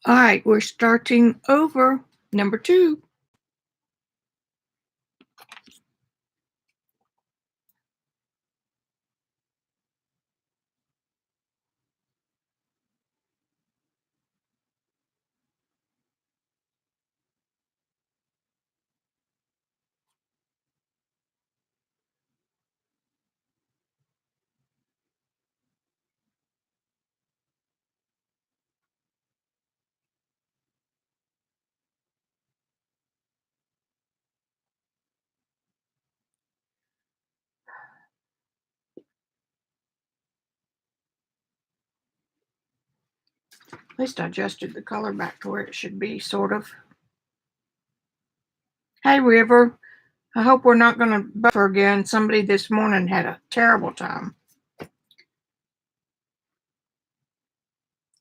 All right, we're starting over number 2. At least I adjusted the color back to where it should be, sort of. Hey, River. I hope we're not going to buffer again. Somebody this morning had a terrible time.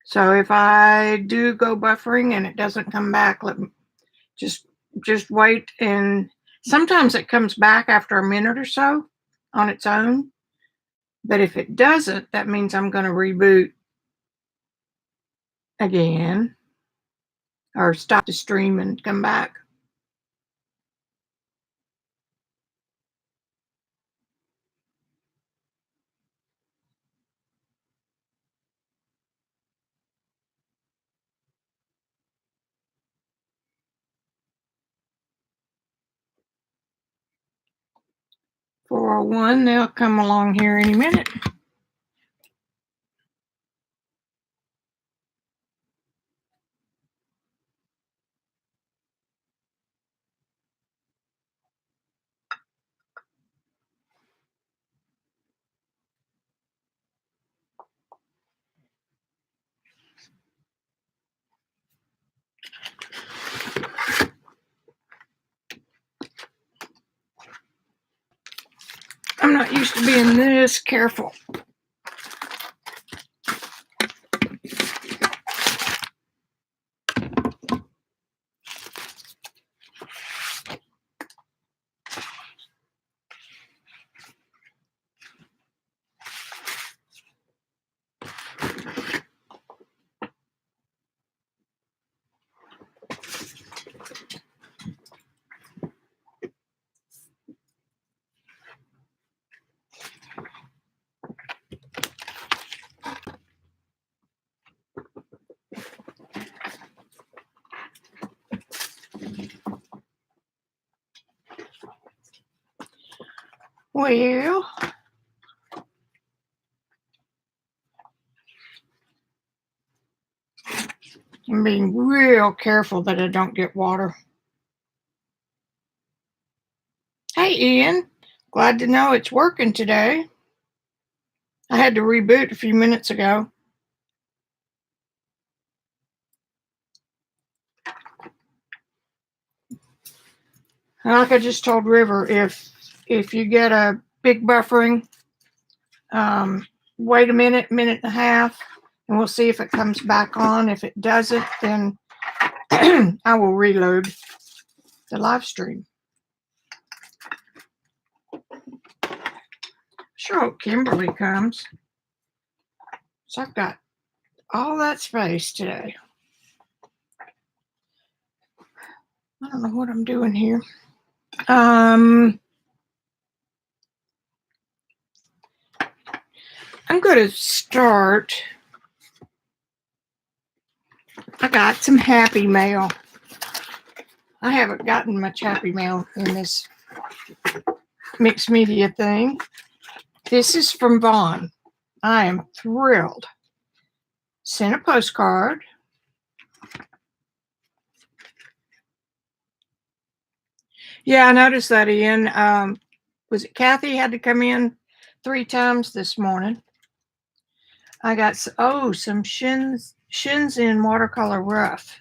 So if I do go buffering and it doesn't come back, let me just wait. And sometimes it comes back after a minute or so on its own. But if it doesn't, that means I'm going to reboot again or stop the stream and come back. For one, they'll come along here any minute. I'm not used to being this careful. Well, I'm being real careful that I don't get water. Hey, Ian. Glad to know it's working today. I had to reboot a few minutes ago. Like I just told River, if you get a big buffering, wait a minute and a half, and we'll see if it comes back on. If it doesn't, then I will reload the live stream. Sure hope Kimberly comes. So I've got all that space today. I don't know what I'm doing here. I'm going to start. I got some happy mail. I haven't gotten much happy mail in this mixed media thing. This is from Vaughn. I am thrilled. Sent a postcard. Yeah, I noticed that, Ian. Was it Kathy had to come in 3 times this morning? I got, some shins in watercolor rough.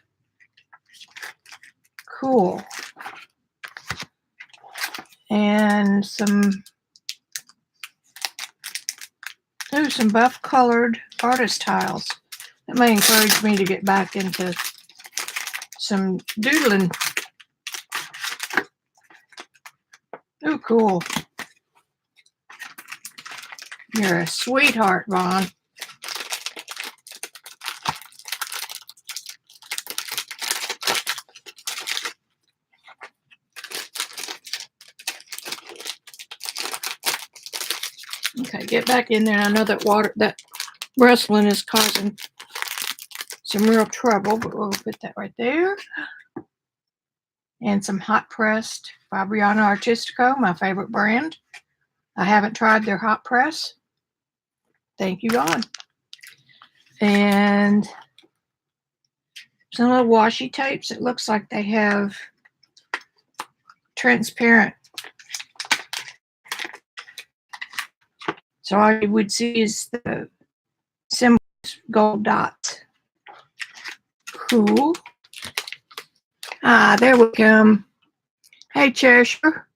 Cool. And some buff colored artist tiles. That may encourage me to get back into some doodling. Oh, cool. You're a sweetheart, Vaughn. get back in there. I know that rustling is causing some real trouble, but we'll put that right there. And some hot pressed Fabriano Artistico, my favorite brand. I haven't tried their hot press. Thank you, God. And some little washi tapes. It looks like they have transparent. So all you would see is the symbol gold dots. Cool. Ah, there we come. Hey, Cheshire.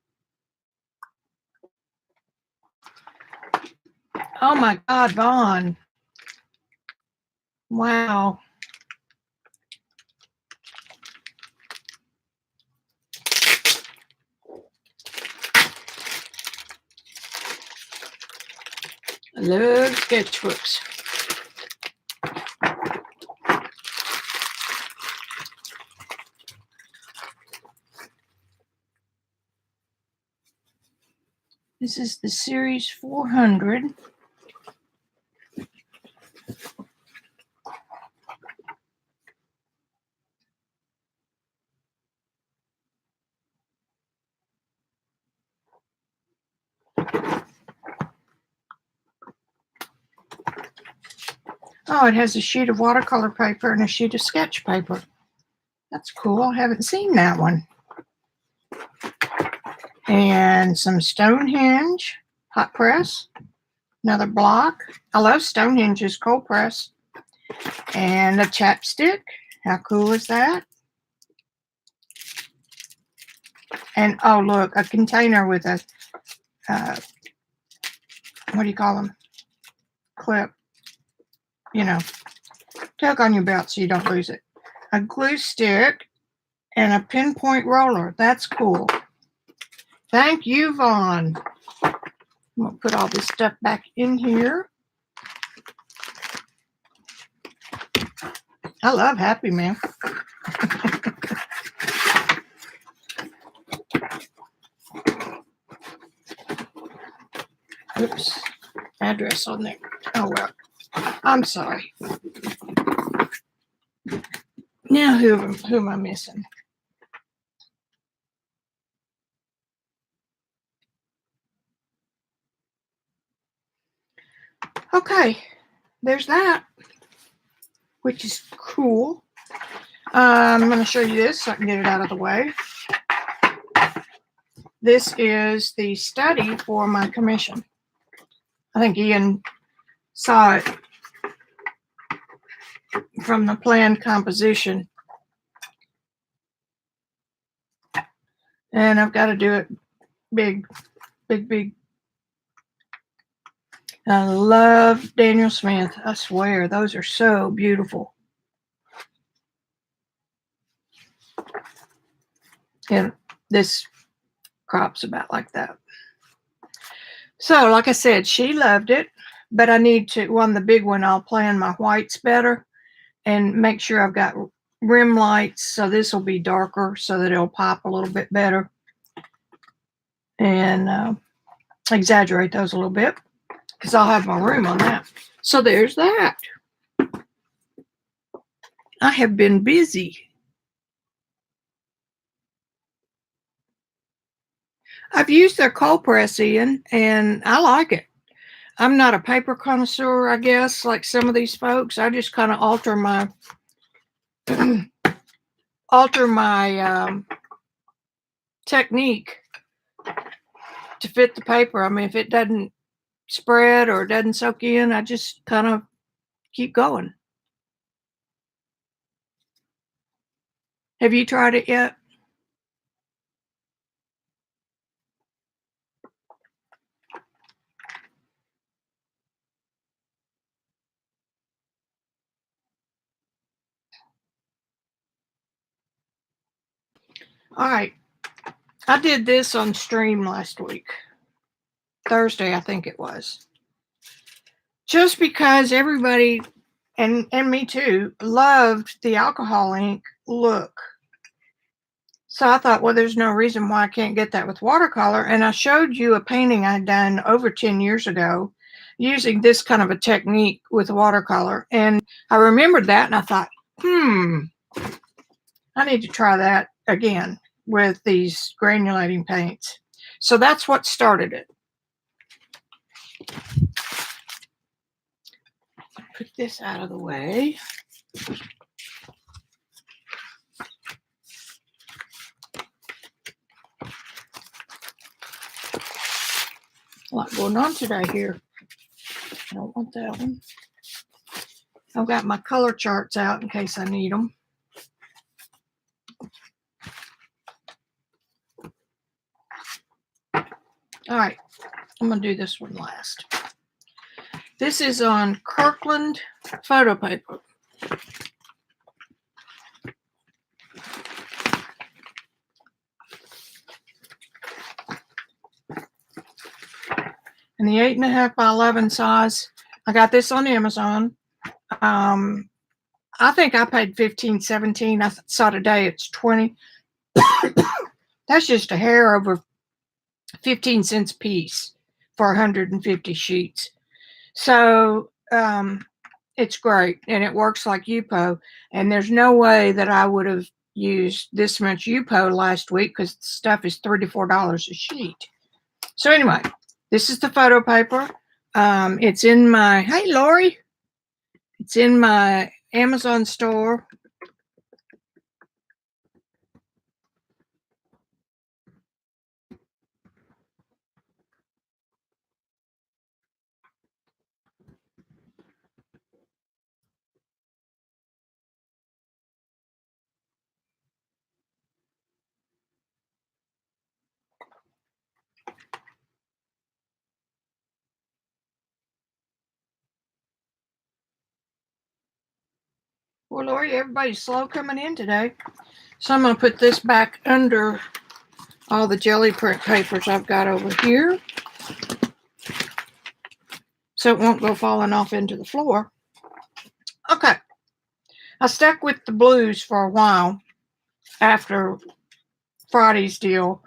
Oh my God, Vaughn. Wow. I love sketchbooks. This is the Series 400. Oh, it has a sheet of watercolor paper and a sheet of sketch paper. That's cool. I haven't seen that one. And some Stonehenge hot press. Another block. I love Stonehenge's cold press. And a chapstick. How cool is that? And oh, look, a container with a, what do you call them? Clip. You know, tuck on your belt so you don't lose it. A glue stick and a pinpoint roller. That's cool. Thank you, Vaughn. I'm going to put all this stuff back in here. I love Happy Mail. Oops. Address on there. Oh, well. I'm sorry. Now, who am I missing? Okay. There's that, which is cool. I'm going to show you this so I can get it out of the way. This is the study for my commission. I think Ian saw it from the planned composition. And I've got to do it big, big, big. I love Daniel Smith. I swear, those are so beautiful. And this crops about like that. So, like I said, she loved it, but I need to, on the big one, I'll plan my whites better and make sure I've got rim lights. So this will be darker so that it'll pop a little bit better. And exaggerate those a little bit because I'll have my room on that. So there's that. I have been busy. I've used their cold press, Ian, and I like it. I'm not a paper connoisseur, I guess, like some of these folks. I just kind of alter my technique to fit the paper. I mean, if it doesn't spread or doesn't soak in, I just kind of keep going. Have you tried it yet? All right. I did this on stream last week. Thursday, I think it was. Just because everybody, and me too, loved the alcohol ink look. So I thought, well, there's no reason why I can't get that with watercolor. And I showed you a painting I'd done over 10 years ago using this kind of a technique with watercolor. And I remembered that and I thought, I need to try that again with these granulating paints. So that's what started it. Put this out of the way. A lot going on today here. I don't want that one. I've got my color charts out in case I need them. All right, I'm going to do this one last. This is on Kirkland photo paper. In the 8.5 by 11 size. I got this on Amazon. I think I paid $15, $17. I saw today it's $20. That's just a hair over 15 cents a piece for 150 sheets. So it's great, and it works like UPO. And there's no way that I would have used this much UPO last week because the stuff is $3 to $4 a sheet. So anyway, this is the photo paper. It's in my, hey Lori, it's in my Amazon store. Well, Lori, everybody's slow coming in today. So I'm going to put this back under all the jelly print papers I've got over here, so it won't go falling off into the floor. Okay. I stuck with the blues for a while after Friday's deal.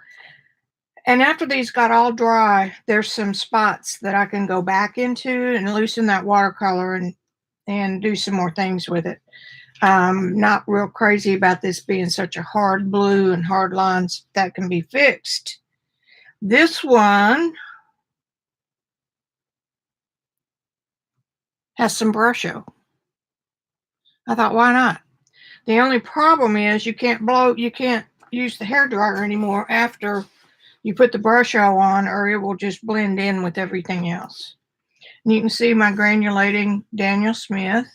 And after these got all dry, there's some spots that I can go back into and loosen that watercolor and do some more things with it. Not real crazy about this being such a hard blue and hard lines. That can be fixed. This one has some Brusho. I thought, why not? The only problem is you can't use the hairdryer anymore after you put the Brusho on, or it will just blend in with everything else. And you can see my granulating Daniel Smith.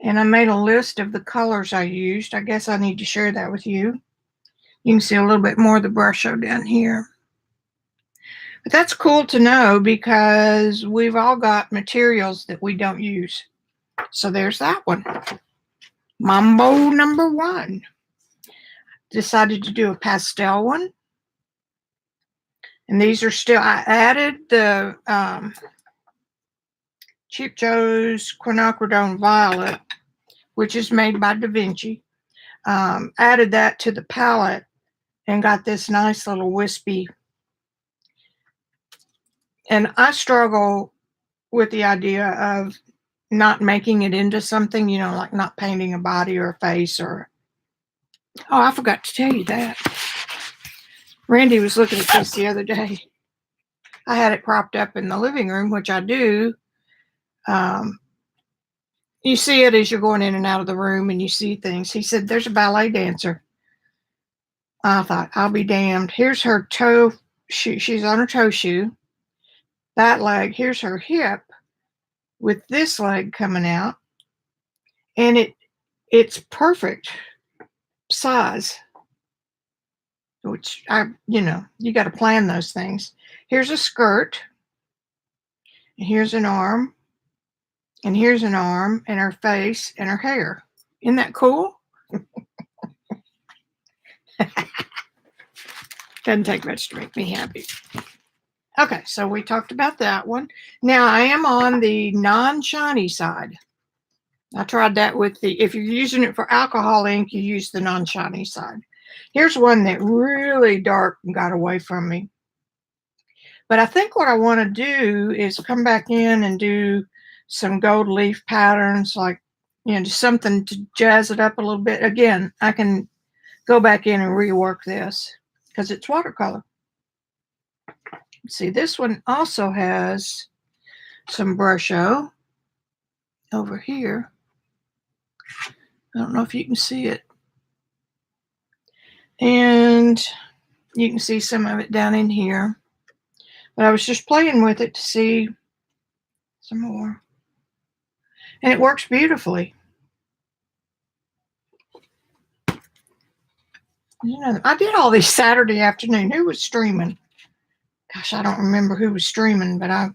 And I made a list of the colors I used. I guess I need to share that with you. You can see a little bit more of the Brusho down here. But that's cool to know because we've all got materials that we don't use. So there's that one. Mambo number 1. Decided to do a pastel one. And these are still, I added the Cheap Joe's Quinacridone Violet, which is made by Da Vinci. Added that to the palette and got this nice little wispy. And I struggle with the idea of not making it into something, you know, like not painting a body or a face or, oh, I forgot to tell you that. Randy was looking at this the other day. I had it propped up in the living room, which I do. You see it as you're going in and out of the room and you see things. He said, there's a ballet dancer. I thought, I'll be damned. Here's her toe shoe. She's on her toe shoe. That leg, here's her hip with this leg coming out. And it's perfect size, which you got to plan those things. Here's a skirt. And here's an arm. And here's an arm and her face and her hair. Isn't that cool? Doesn't take much to make me happy. Okay, so we talked about that one. Now I am on the non-shiny side. I tried that with if you're using it for alcohol ink, you use the non-shiny side. Here's one that really dark got away from me. But I think what I want to do is come back in and do some gold leaf patterns, like, just something to jazz it up a little bit. Again, I can go back in and rework this because it's watercolor. See, this one also has some Brusho over here. I don't know if you can see it. And you can see some of it down in here. But I was just playing with it to see some more. And it works beautifully. I did all these Saturday afternoon. Who was streaming? Gosh, I don't remember who was streaming, but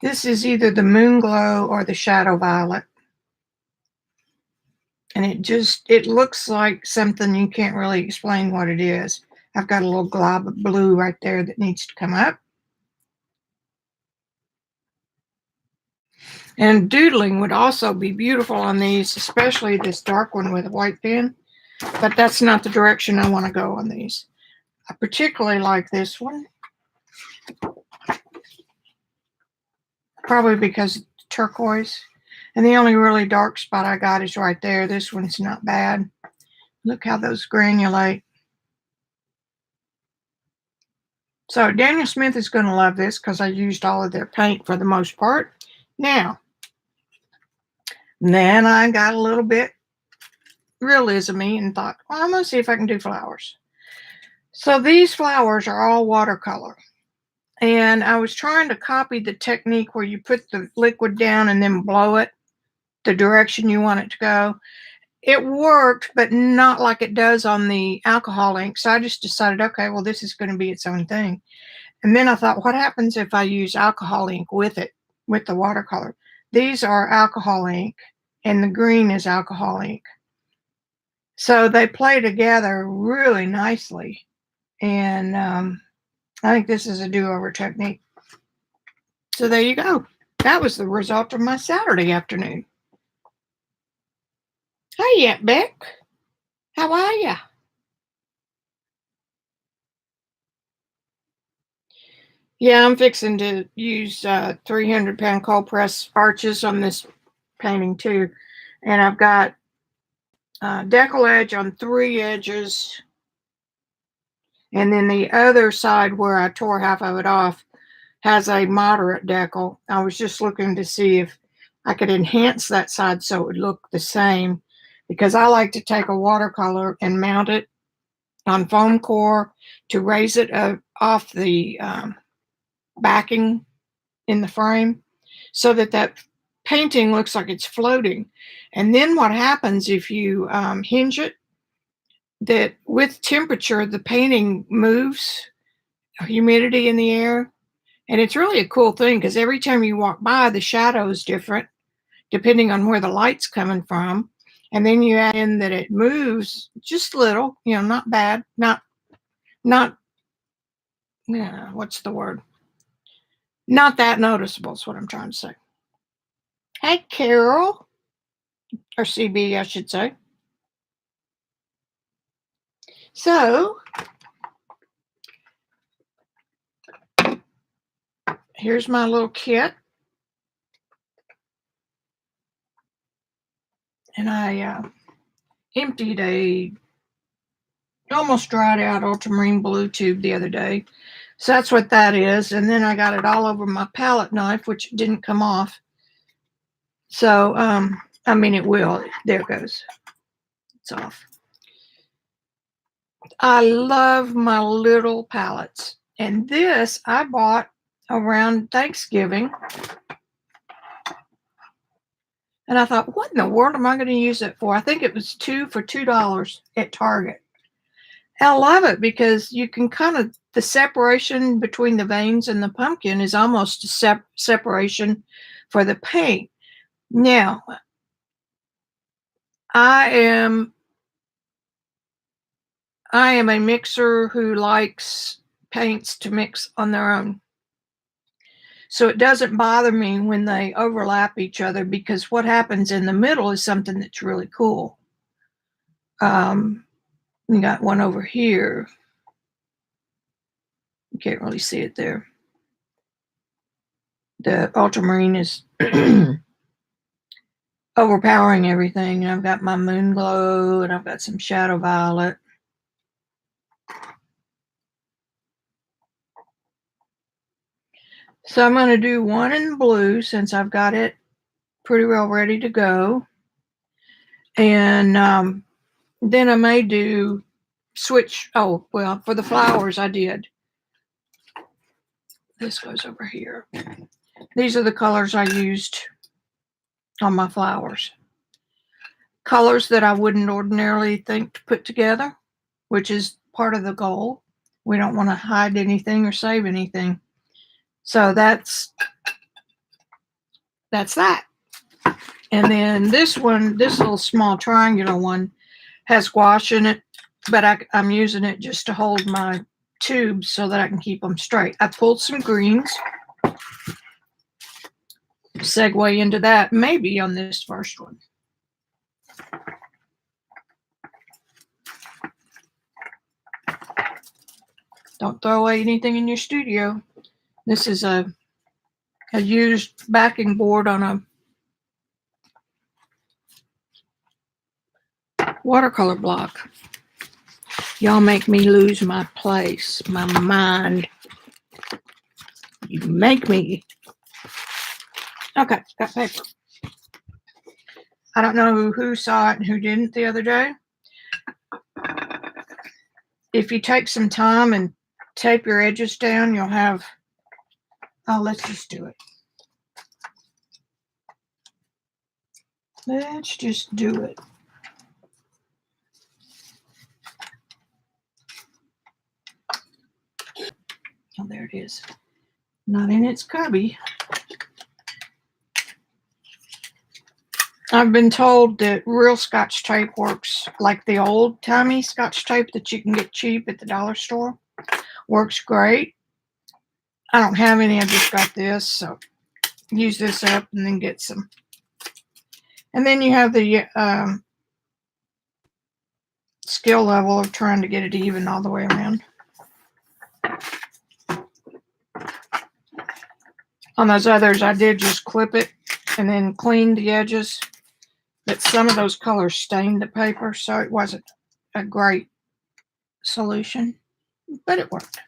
this is either the Moon Glow or the Shadow Violet. And it looks like something you can't really explain what it is. I've got a little glob of blue right there that needs to come up. And doodling would also be beautiful on these, especially this dark one with a white pen. But that's not the direction I want to go on these. I particularly like this one. Probably because it's turquoise. And the only really dark spot I got is right there. This one's not bad. Look how those granulate. So Daniel Smith is going to love this because I used all of their paint for the most part. Now, then I got a little bit realism-y and thought, well, I'm going to see if I can do flowers. So these flowers are all watercolor. And I was trying to copy the technique where you put the liquid down and then blow it the direction you want it to go. It worked, but not like it does on the alcohol ink. So I just decided, okay, well, this is going to be its own thing. And then I thought, what happens if I use alcohol ink with it, with the watercolor? These are alcohol ink, and the green is alcohol ink. So they play together really nicely. And I think this is a do-over technique. So there you go. That was the result of my Saturday afternoon. Hey, Aunt Beck. How are ya? Yeah, I'm fixing to use 300-pound cold press arches on this painting too. And I've got decal edge on 3 edges. And then the other side where I tore half of it off has a moderate decal. I was just looking to see if I could enhance that side so it would look the same, because I like to take a watercolor and mount it on foam core to raise it off the backing in the frame so that painting looks like it's floating. And then what happens if you hinge it, that with temperature, the painting moves, humidity in the air. And it's really a cool thing because every time you walk by, the shadow is different depending on where the light's coming from. And then you add in that it moves just a little, not bad, not, what's the word? Not that noticeable is what I'm trying to say. Hey, Carol, or CB, I should say. So, here's my little kit. And I emptied a almost dried out ultramarine blue tube the other day. So that's what that is. And then I got it all over my palette knife, which didn't come off. So, I mean, it will. There it goes. It's off. I love my little palettes. And this I bought around Thanksgiving. And I thought, what in the world am I going to use it for? I think it was 2 for $2 at Target. And I love it because you can the separation between the veins and the pumpkin is almost a separation for the paint. Now, I am a mixer who likes paints to mix on their own. So it doesn't bother me when they overlap each other, because what happens in the middle is something that's really cool. We got one over here. You can't really see it there. The ultramarine is overpowering everything. And I've got my moon glow and I've got some shadow violet. So I'm going to do one in blue since I've got it pretty well ready to go. And then I may do switch. Oh, well, for the flowers I did. This goes over here. These are the colors I used on my flowers. Colors that I wouldn't ordinarily think to put together, which is part of the goal. We don't want to hide anything or save anything. So that's that. And then this one, this little small triangular one, has gouache in it, but I'm using it just to hold my tubes so that I can keep them straight. I pulled some greens. Segue into that maybe on this first one. Don't throw away anything in your studio. This is a used backing board on a watercolor block. Y'all make me lose my place, my mind. You make me. Okay, got paper. I don't know who saw it and who didn't the other day. If you take some time and tape your edges down, you'll have, oh, let's just do it. Let's just do it. Oh, there it is. Not in its cubby. I've been told that real Scotch tape works like the old-timey Scotch tape that you can get cheap at the dollar store. Works great. I don't have any. I just got this, so use this up and then get some. And then you have the skill level of trying to get it even all the way around. On those others, I did just clip it and then clean the edges. But some of those colors stained the paper, so it wasn't a great solution, but it worked.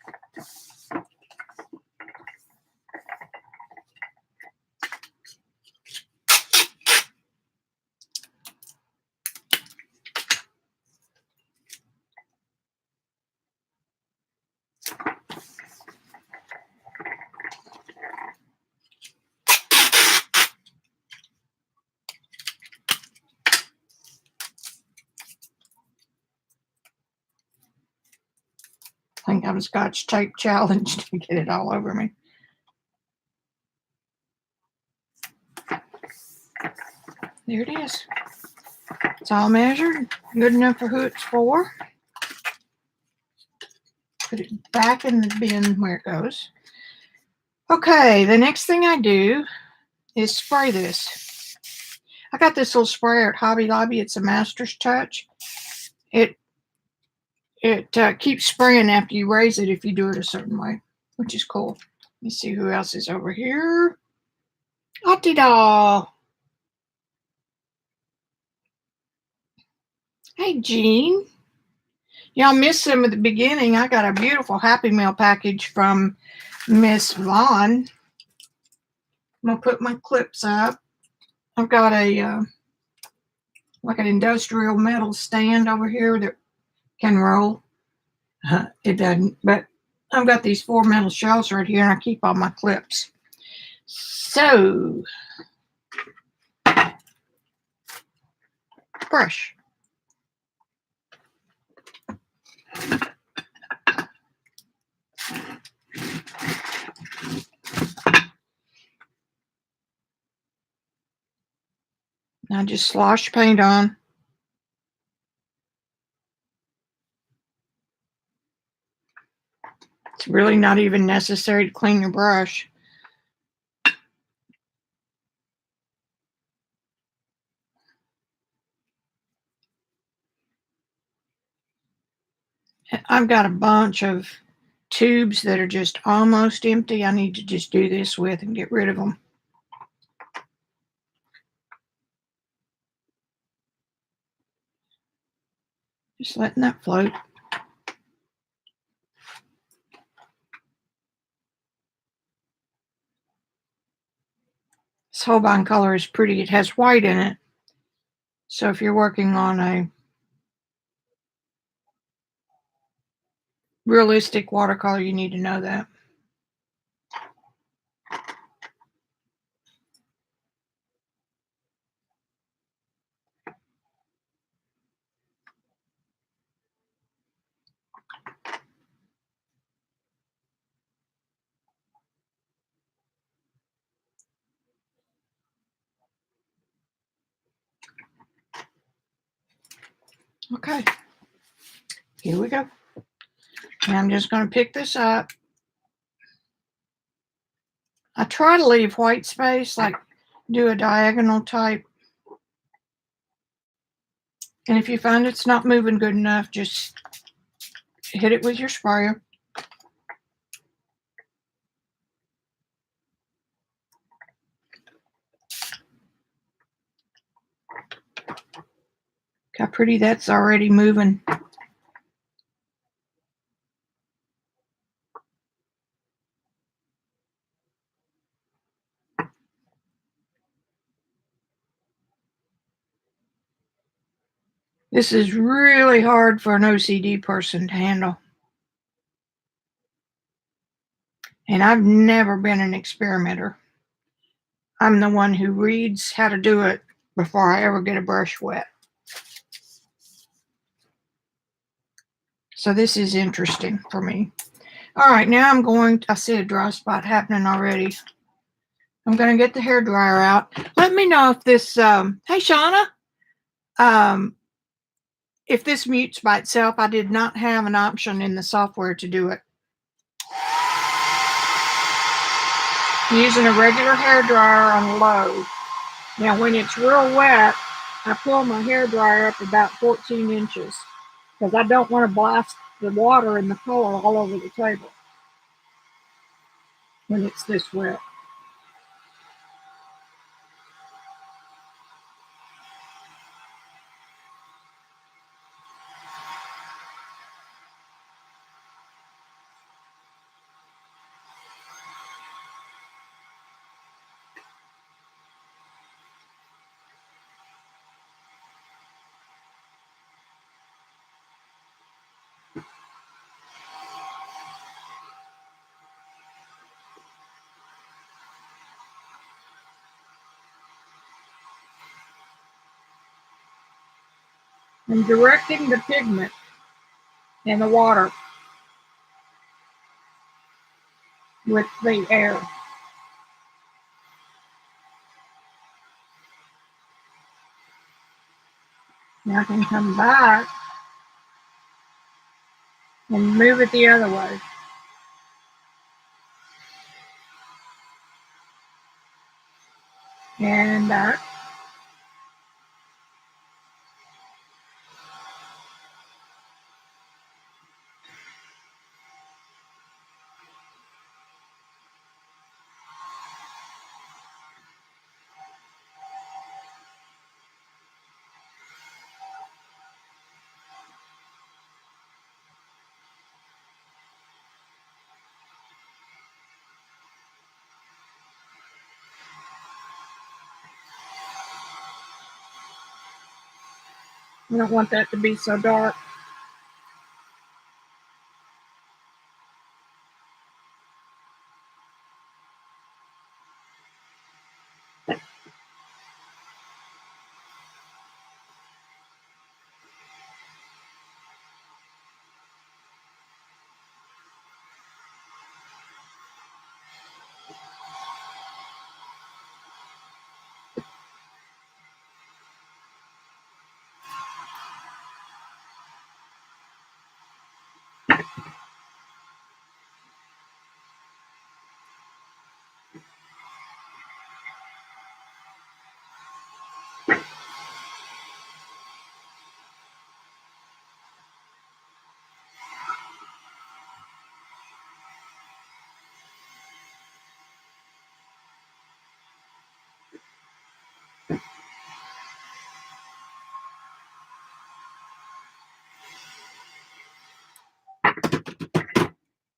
I think I'm Scotch tape challenged to get it all over me. There it is. It's all measured. Good enough for who it's for. Put it back in the bin where it goes. Okay, the next thing I do is spray this. I got this little sprayer at Hobby Lobby. It's a Master's Touch. It keeps spraying after you raise it if you do it a certain way, which is cool. Let me see who else is over here. Doll. Hey, Jean. Y'all missed some at the beginning. I got a beautiful Happy Mail package from Miss Vaughn. I'm going to put my clips up. I've got a like an industrial metal stand over here that can roll. It doesn't, but I've got these 4 metal shelves right here, and I keep all my clips. So, brush. I just slosh paint on. It's really not even necessary to clean your brush. I've got a bunch of tubes that are just almost empty. I need to just do this with and get rid of them. Just letting that float. This Holbein color is pretty. It has white in it. So if you're working on a realistic watercolor, you need to know that. Okay, here we go. And I'm just going to pick this up. I try to leave white space, like do a diagonal type. And if you find it's not moving good enough, just hit it with your sprayer. Look how pretty that's already moving. This is really hard for an OCD person to handle. And I've never been an experimenter. I'm the one who reads how to do it before I ever get a brush wet. So this is interesting for me. All right, now I'm going to, I see a dry spot happening already. I'm going to get the hair dryer out. Let me know if this, hey Shauna, if this mutes by itself. I did not have an option in the software to do it. I'm using a regular hair dryer on low. Now when it's real wet, I pull my hair dryer up about 14 inches because I don't want to blast the water and the color all over the table when it's this wet. I'm directing the pigment and the water with the air. Now I can come back and move it the other way. And back. I don't want that to be so dark.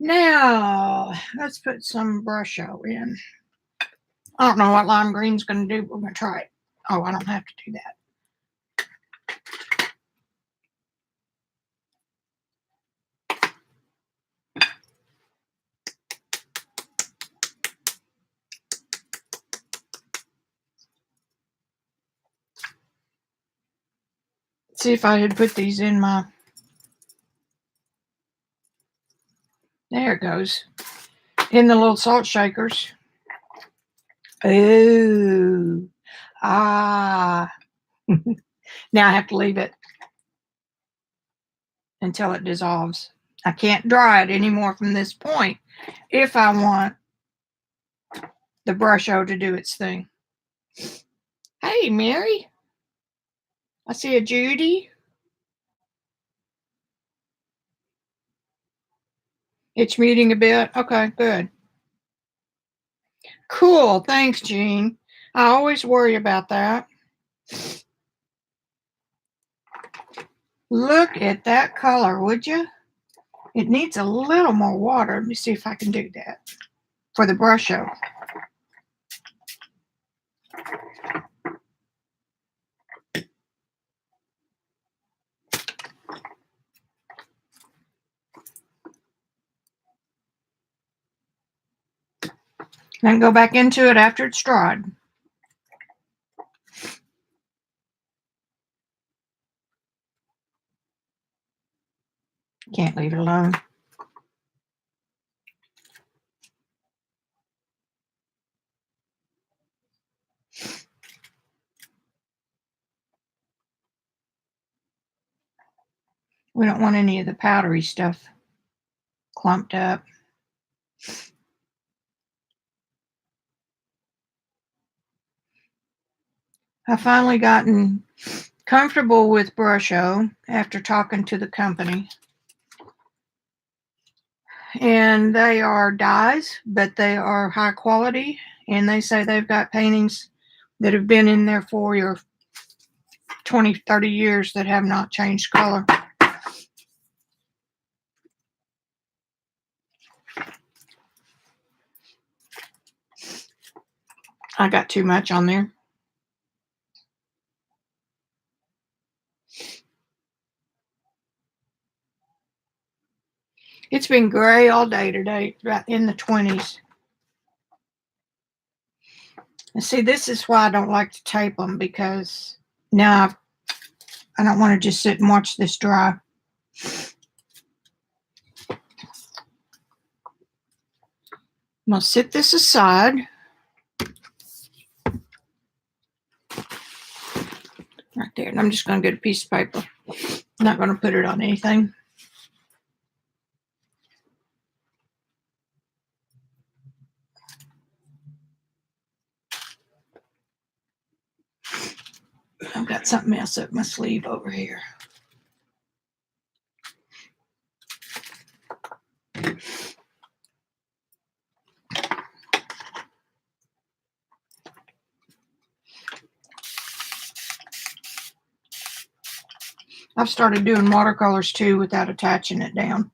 Now, let's put some Brusho in. I don't know what lime green's going to do, but we're going to try it. Oh, I don't have to do that. See if I had put these in my... There it goes. In the little salt shakers. Ooh. Ah. Now I have to leave it until it dissolves. I can't dry it anymore from this point if I want the Brusho to do its thing. Hey, Mary. I see a Judy. It's muting a bit. Okay, good. Cool. Thanks, Jean. I always worry about that. Look at that color, would you? It needs a little more water. Let me see if I can do that for the Brusho. Then go back into it after it's dried. Can't leave it alone. We don't want any of the powdery stuff clumped up. I've finally gotten comfortable with Brusho after talking to the company. And they are dyes, but they are high quality. And they say they've got paintings that have been in there for your 20, 30 years that have not changed color. I got too much on there. It's been gray all day today, right in the 20s. And see, this is why I don't like to tape them, because now I don't want to just sit and watch this dry. I'm going to sit this aside. Right there. And I'm just going to get a piece of paper. I'm not going to put it on anything. I've got something else up my sleeve over here. I've started doing watercolors too without attaching it down.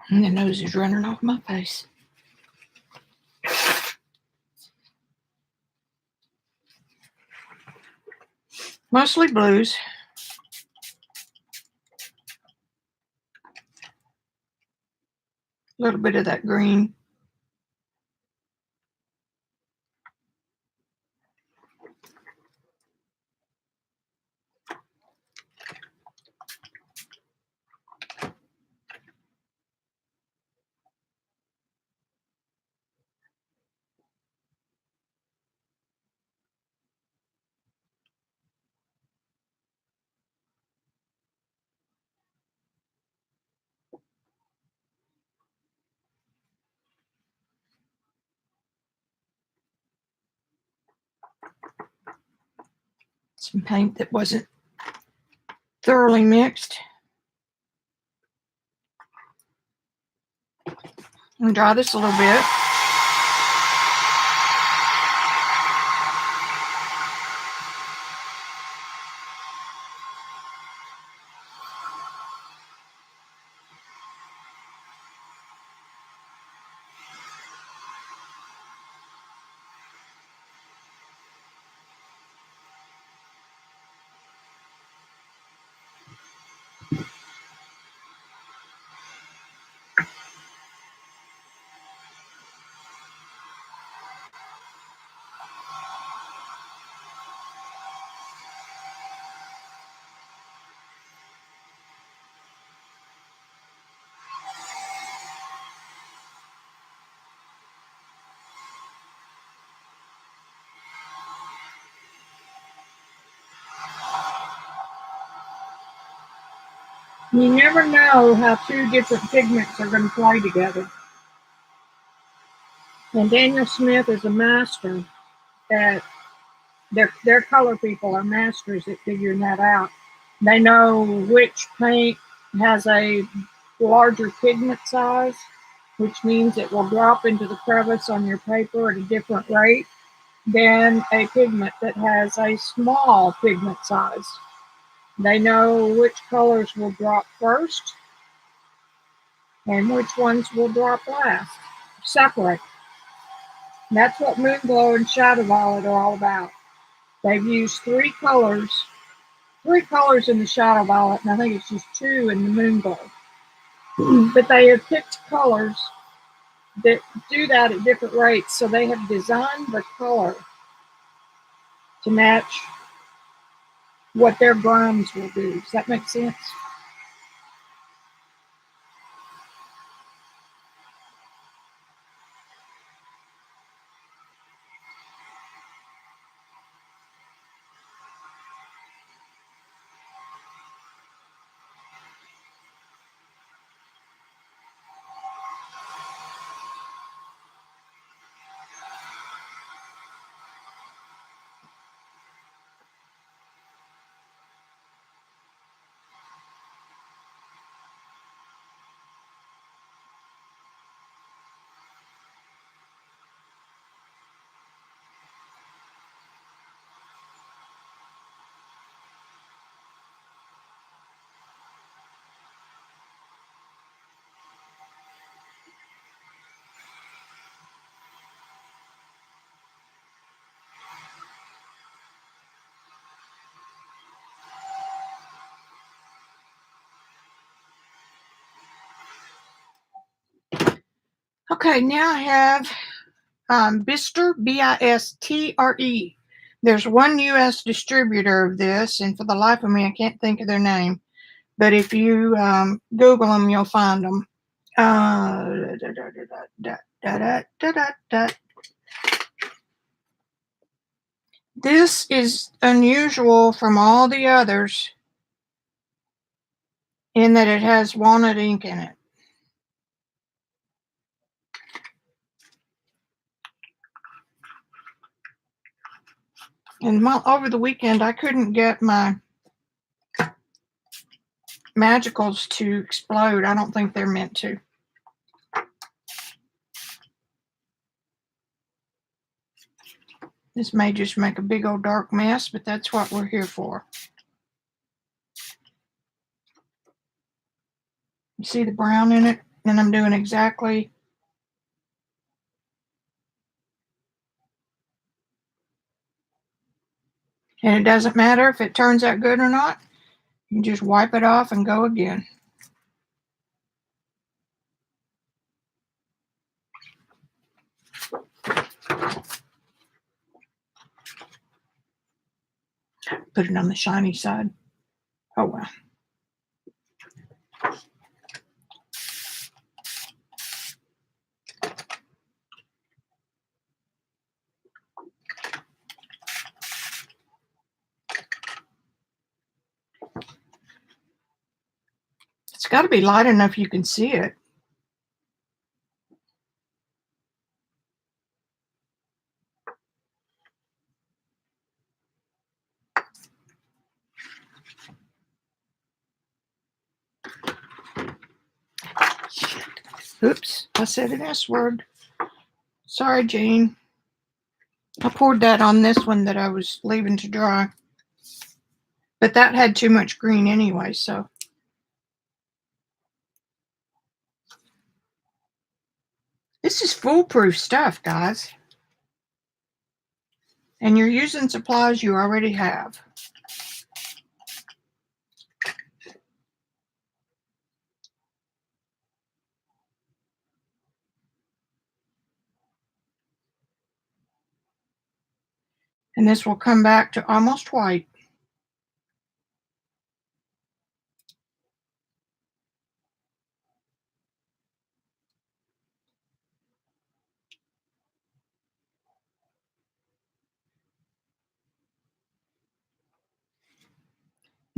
And the nose is running off my face. Mostly blues. A little bit of that green. some paint that wasn't thoroughly mixed. And dry this a little bit. You never know how two different pigments are going to play together. And Daniel Smith is a master at, their color people are masters at figuring that out. They know which paint has a larger pigment size, which means it will drop into the crevice on your paper at a different rate than a pigment that has a small pigment size. They know which colors will drop first and which ones will drop last. Separate. That's what Moon Glow and Shadow Violet are all about. They've used three colors in the Shadow Violet, and I think it's just two in the Moon Glow. But they have picked colors that do that at different rates, so they have designed the color to match what their grams will do. Does that make sense? Okay, now I have Bistre, B-I-S-T-R-E. There's one U.S. distributor of this, and for the life of me, I can't think of their name. But if you Google them, you'll find them. This is unusual from all the others in that it has walnut ink in it. And over the weekend, I couldn't get my magicals to explode. I don't think they're meant to. This may just make a big old dark mess, but that's what we're here for. You see the brown in it? And I'm doing exactly. And it doesn't matter if it turns out good or not. You just wipe it off and go again. Put it on the shiny side. Oh well. It's got to be light enough you can see it. Oops, I said an S word. Sorry, Jane. I poured that on this one that I was leaving to dry. But that had too much green anyway, so. This is foolproof stuff, guys. And you're using supplies you already have. And this will come back to almost white.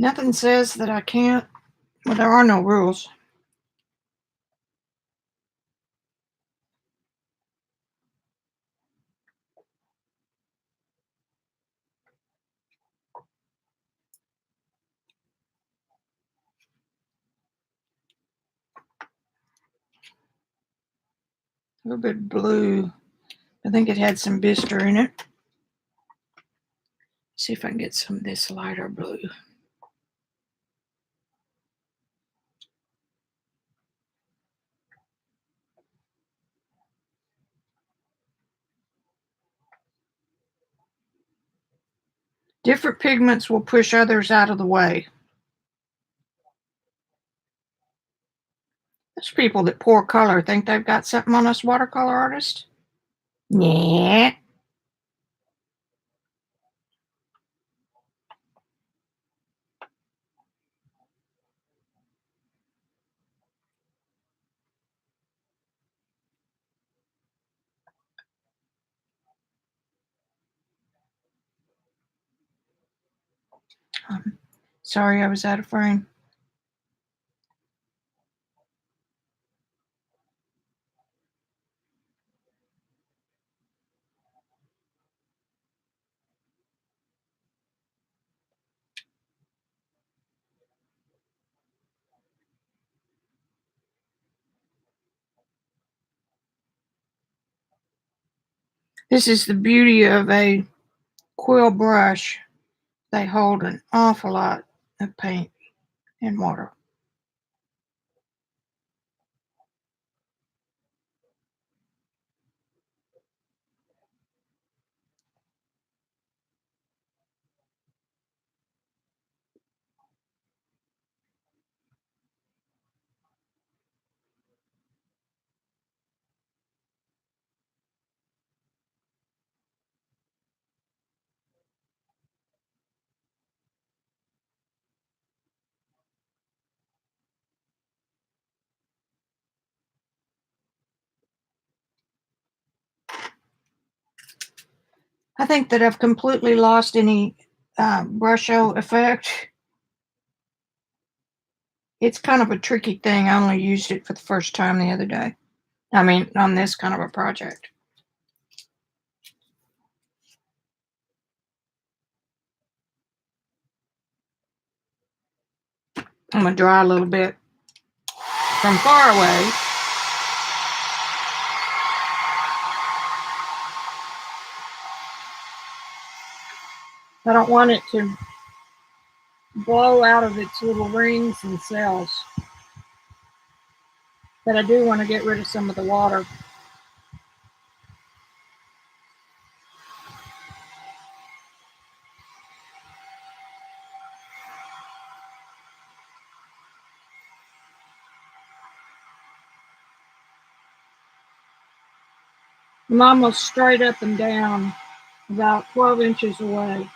Nothing says that I can't. Well, there are no rules. A little bit of blue. I think it had some bistre in it. See if I can get some of this lighter blue. Different pigments will push others out of the way. Those people that pour color think they've got something on us watercolor artists. Yeah. Sorry, I was out of frame. This is the beauty of a quill brush. They hold an awful lot of paint and water. I think that I've completely lost any Brusho effect. It's kind of a tricky thing. I only used it for the first time the other day. I mean, on this kind of a project. I'm going to draw a little bit from far away. I don't want it to blow out of its little rings and cells. But I do want to get rid of some of the water. I'm almost straight up and down, about 12 inches away.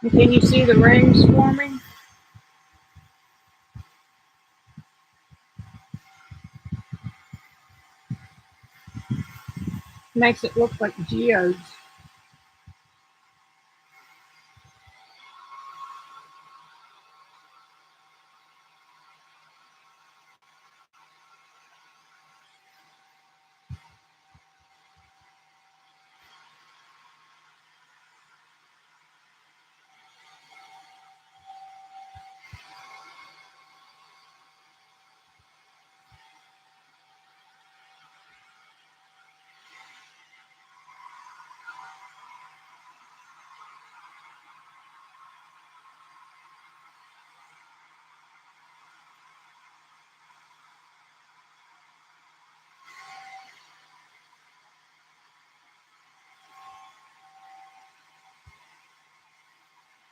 And can you see the rings forming? Makes it look like geodes.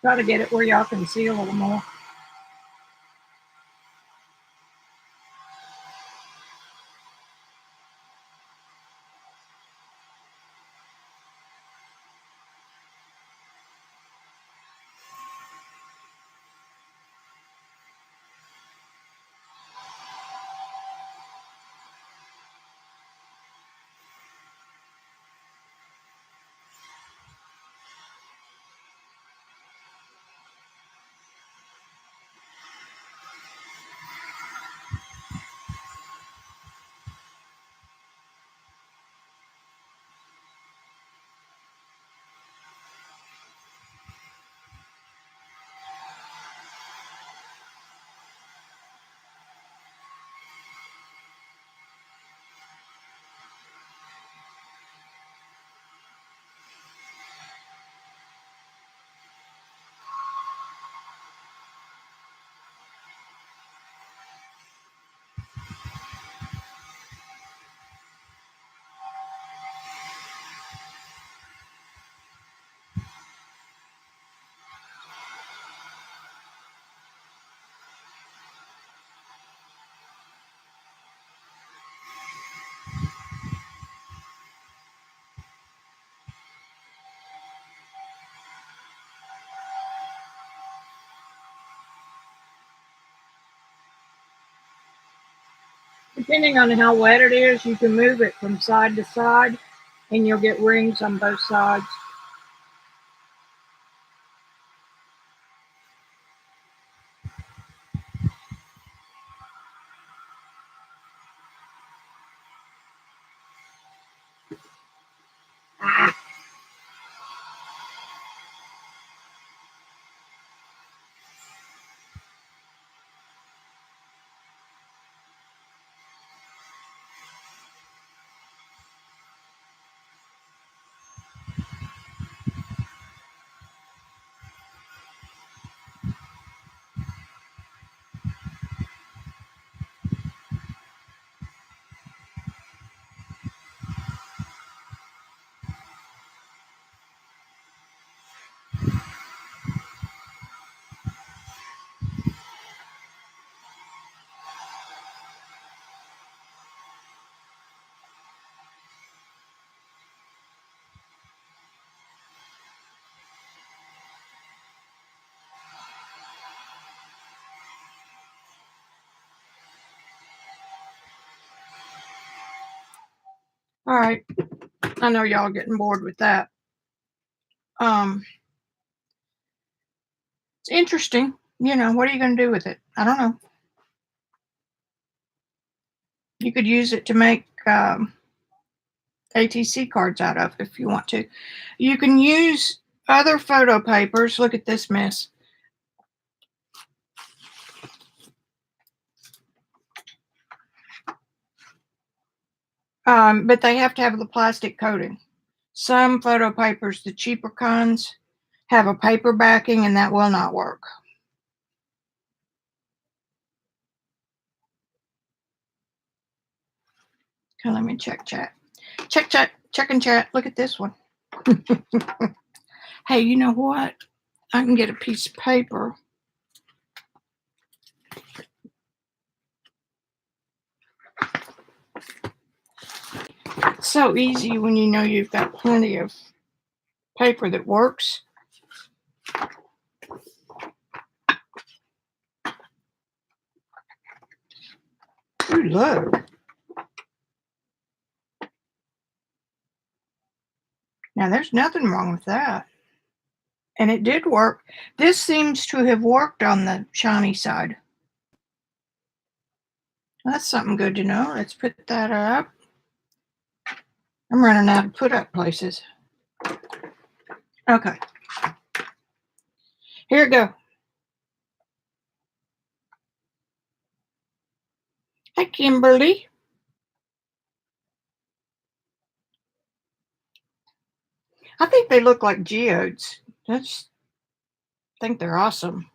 Try to get it where y'all can see a little more. Depending on how wet it is, you can move it from side to side and you'll get rings on both sides. Ah. All right. I know y'all are getting bored with that. It's interesting. You know, what are you going to do with it? I don't know. You could use it to make ATC cards out of if you want to. You can use other photo papers. Look at this mess. But they have to have the plastic coating. Some photo papers, the cheaper kinds, have a paper backing, and that will not work. Okay, let me check chat. Check and chat. Look at this one. Hey, you know what? I can get a piece of paper. It's so easy when you know you've got plenty of paper that works. Ooh, look. Now, there's nothing wrong with that. And it did work. This seems to have worked on the shiny side. That's something good to know. Let's put that up. I'm running out of put up places. Okay. Here we go. Hi, Kimberly. I think they look like geodes. I just think they're awesome.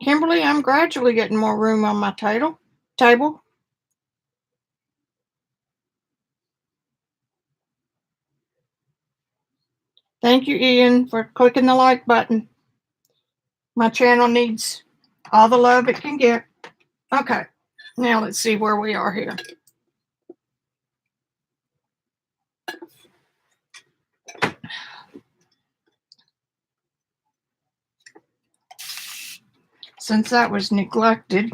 Kimberly, I'm gradually getting more room on my table. Thank you, Ian, for clicking the like button. My channel needs all the love it can get. Okay, now let's see where we are here. Since that was neglected.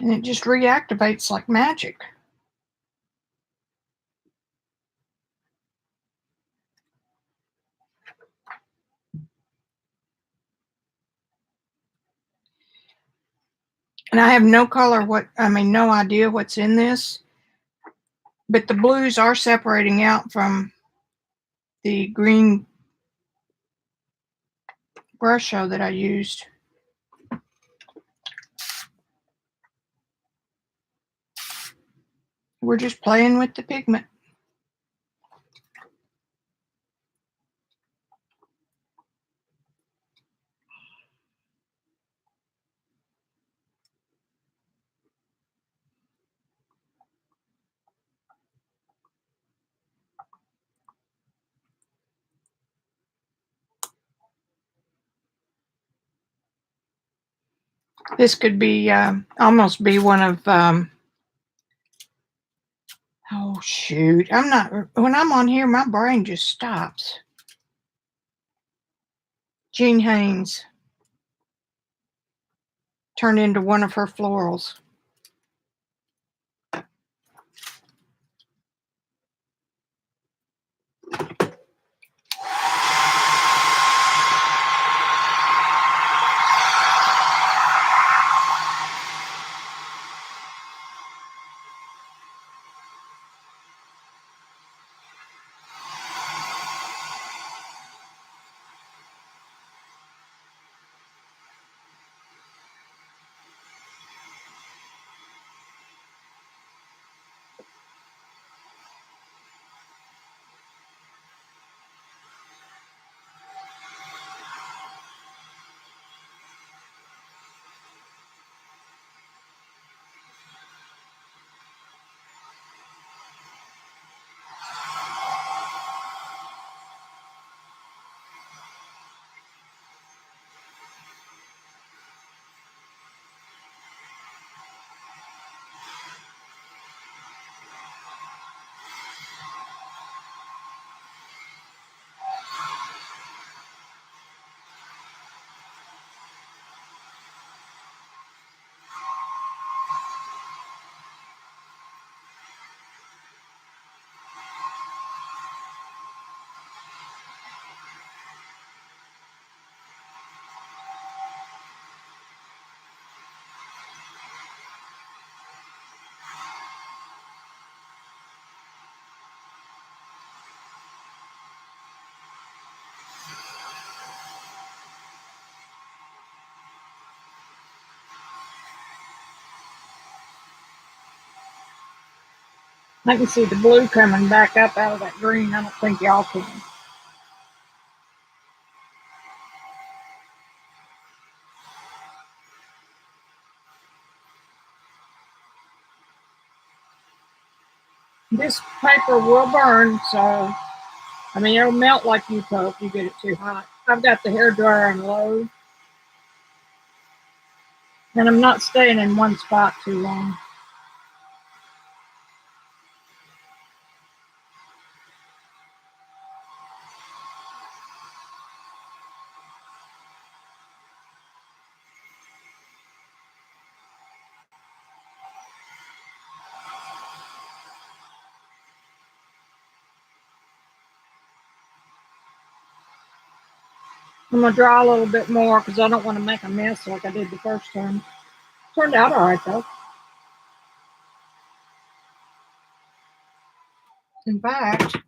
And it just reactivates like magic. And I have no idea what's in this, but the blues are separating out from the green Brusho that I used. We're just playing with the pigment. This could be almost be one of oh shoot, when I'm on here my brain just stops. Jean Haynes turned into one of her florals. I can see the blue coming back up out of that green. I don't think y'all can. This paper will burn, so it'll melt like you hope you get it too hot. I've got the hair dryer on low. And I'm not staying in one spot too long. I'm going to draw a little bit more because I don't want to make a mess like I did the first time. Turned out all right, though. In fact,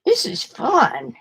this is fun.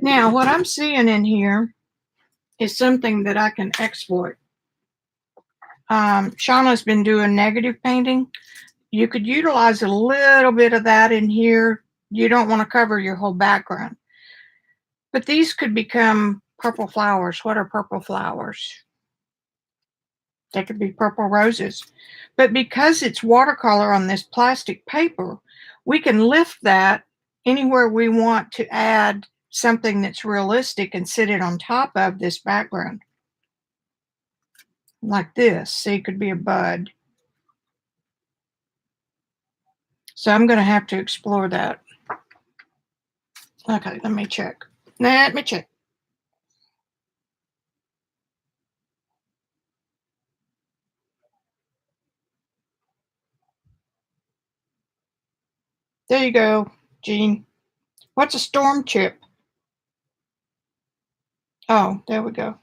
Now, what I'm seeing in here is something that I can export. Shauna's been doing negative painting. You could utilize a little bit of that in here. You don't want to cover your whole background. But these could become purple flowers. What are purple flowers? They could be purple roses. But because it's watercolor on this plastic paper, we can lift that anywhere we want to add something that's realistic and sit it on top of this background. Like this. See, it could be a bud. So I'm going to have to explore that. Okay, let me check. Let me check. There you go, Jean. What's a storm chip? Oh, there we go.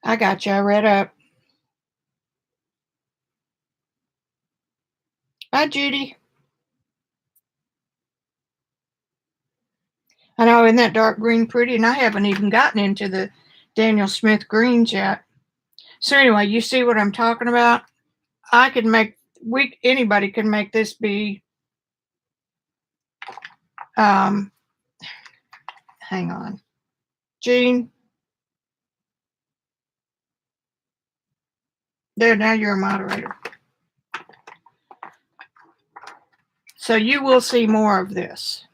I got you. I read up. Hi, Judy. I know, isn't that dark green pretty? And I haven't even gotten into the Daniel Smith greens yet. So anyway, you see what I'm talking about? I could make, anybody can make this be, hang on. Jean. There, now you're a moderator. So you will see more of this.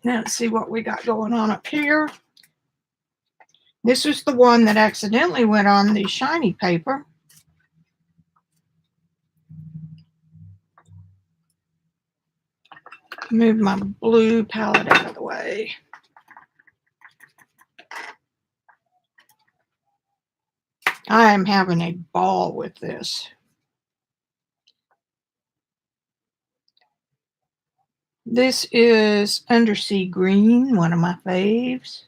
Now let's see what we got going on up here. This is the one that accidentally went on the shiny paper. Move my blue palette out of the way. I am having a ball with this. This is Undersea Green, one of my faves.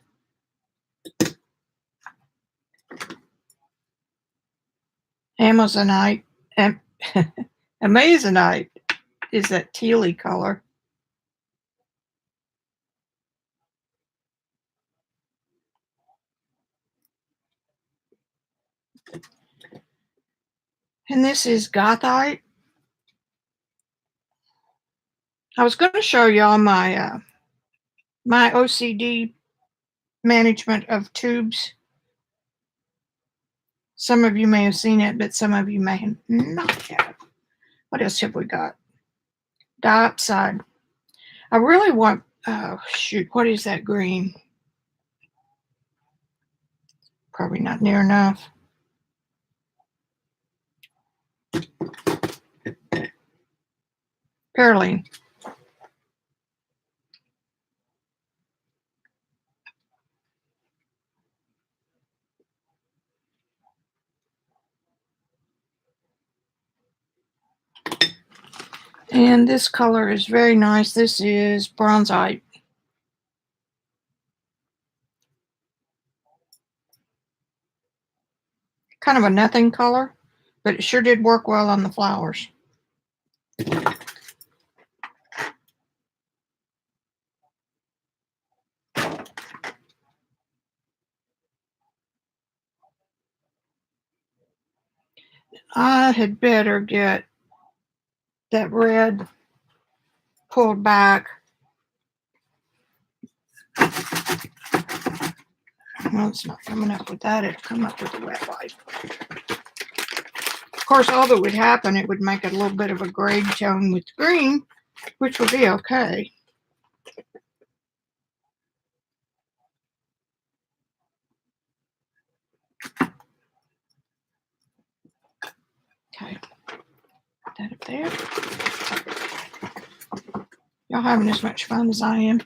Amazonite, Amazonite is that tealy color. And this is gothite. I was going to show y'all my my OCD management of tubes. Some of you may have seen it, but some of you may not have. What else have we got? Diopside. I really want, oh shoot, what is that green? Probably not near enough. Perylene. And this color is very nice. This is bronzite. Kind of a nothing color, but it sure did work well on the flowers. I had better get that red pulled back. Well, it's not coming up with that. It'll come up with the wet light. Of course, all that would happen, it would make it a little bit of a gray tone with green, which would be okay. Okay, put that up there. Y'all having as much fun as I am.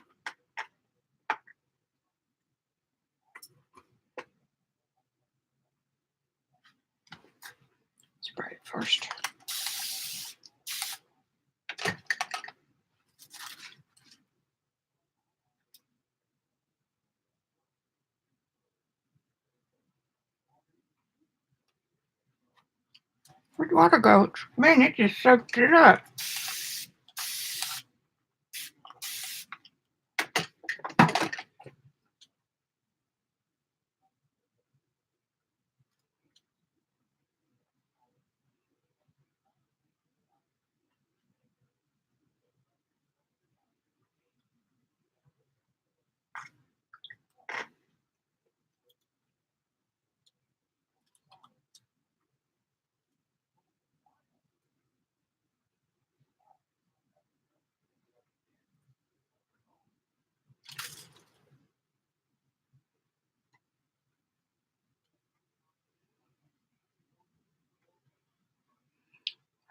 Spray it first. Where'd water go? Man, it just soaked it up.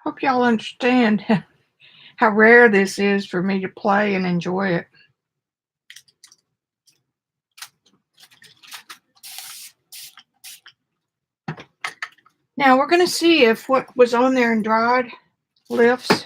Hope y'all understand how rare this is for me to play and enjoy it. Now we're going to see if what was on there and dried lifts.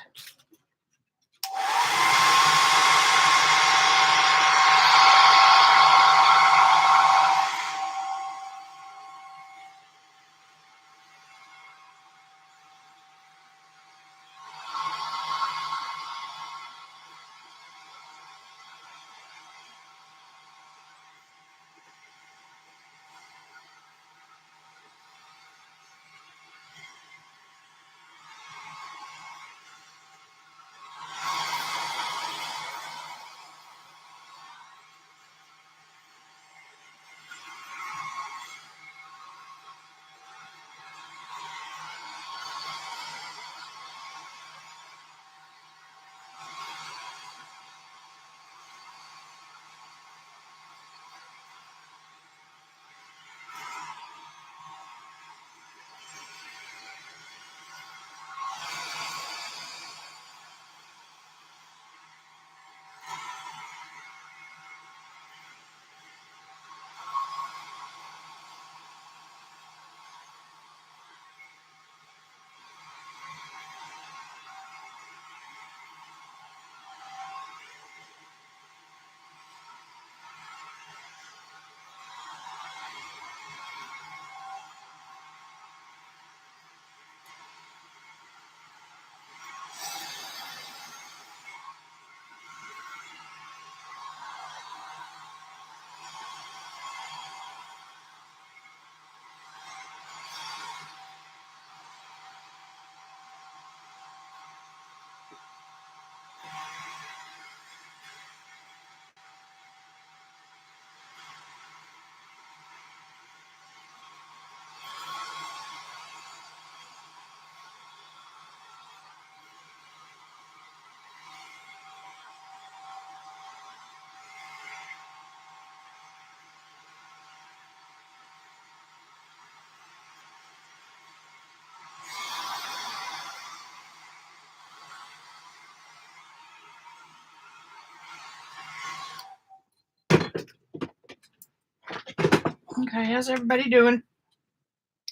Okay, how's everybody doing?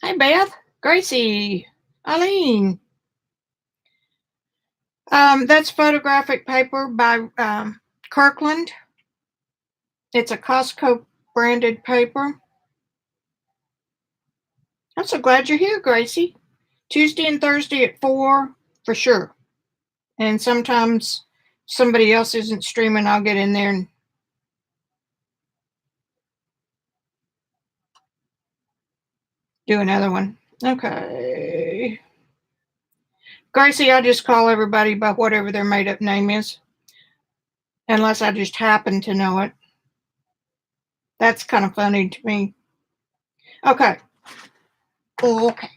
Hi, Beth, Gracie, Eileen. That's photographic paper by Kirkland. It's a Costco branded paper. I'm so glad you're here, Gracie. Tuesday and Thursday at 4 for sure. And sometimes somebody else isn't streaming, I'll get in there and do another one. Okay. Gracie, I just call everybody by whatever their made up name is. Unless I just happen to know it. That's kind of funny to me. Okay. Okay.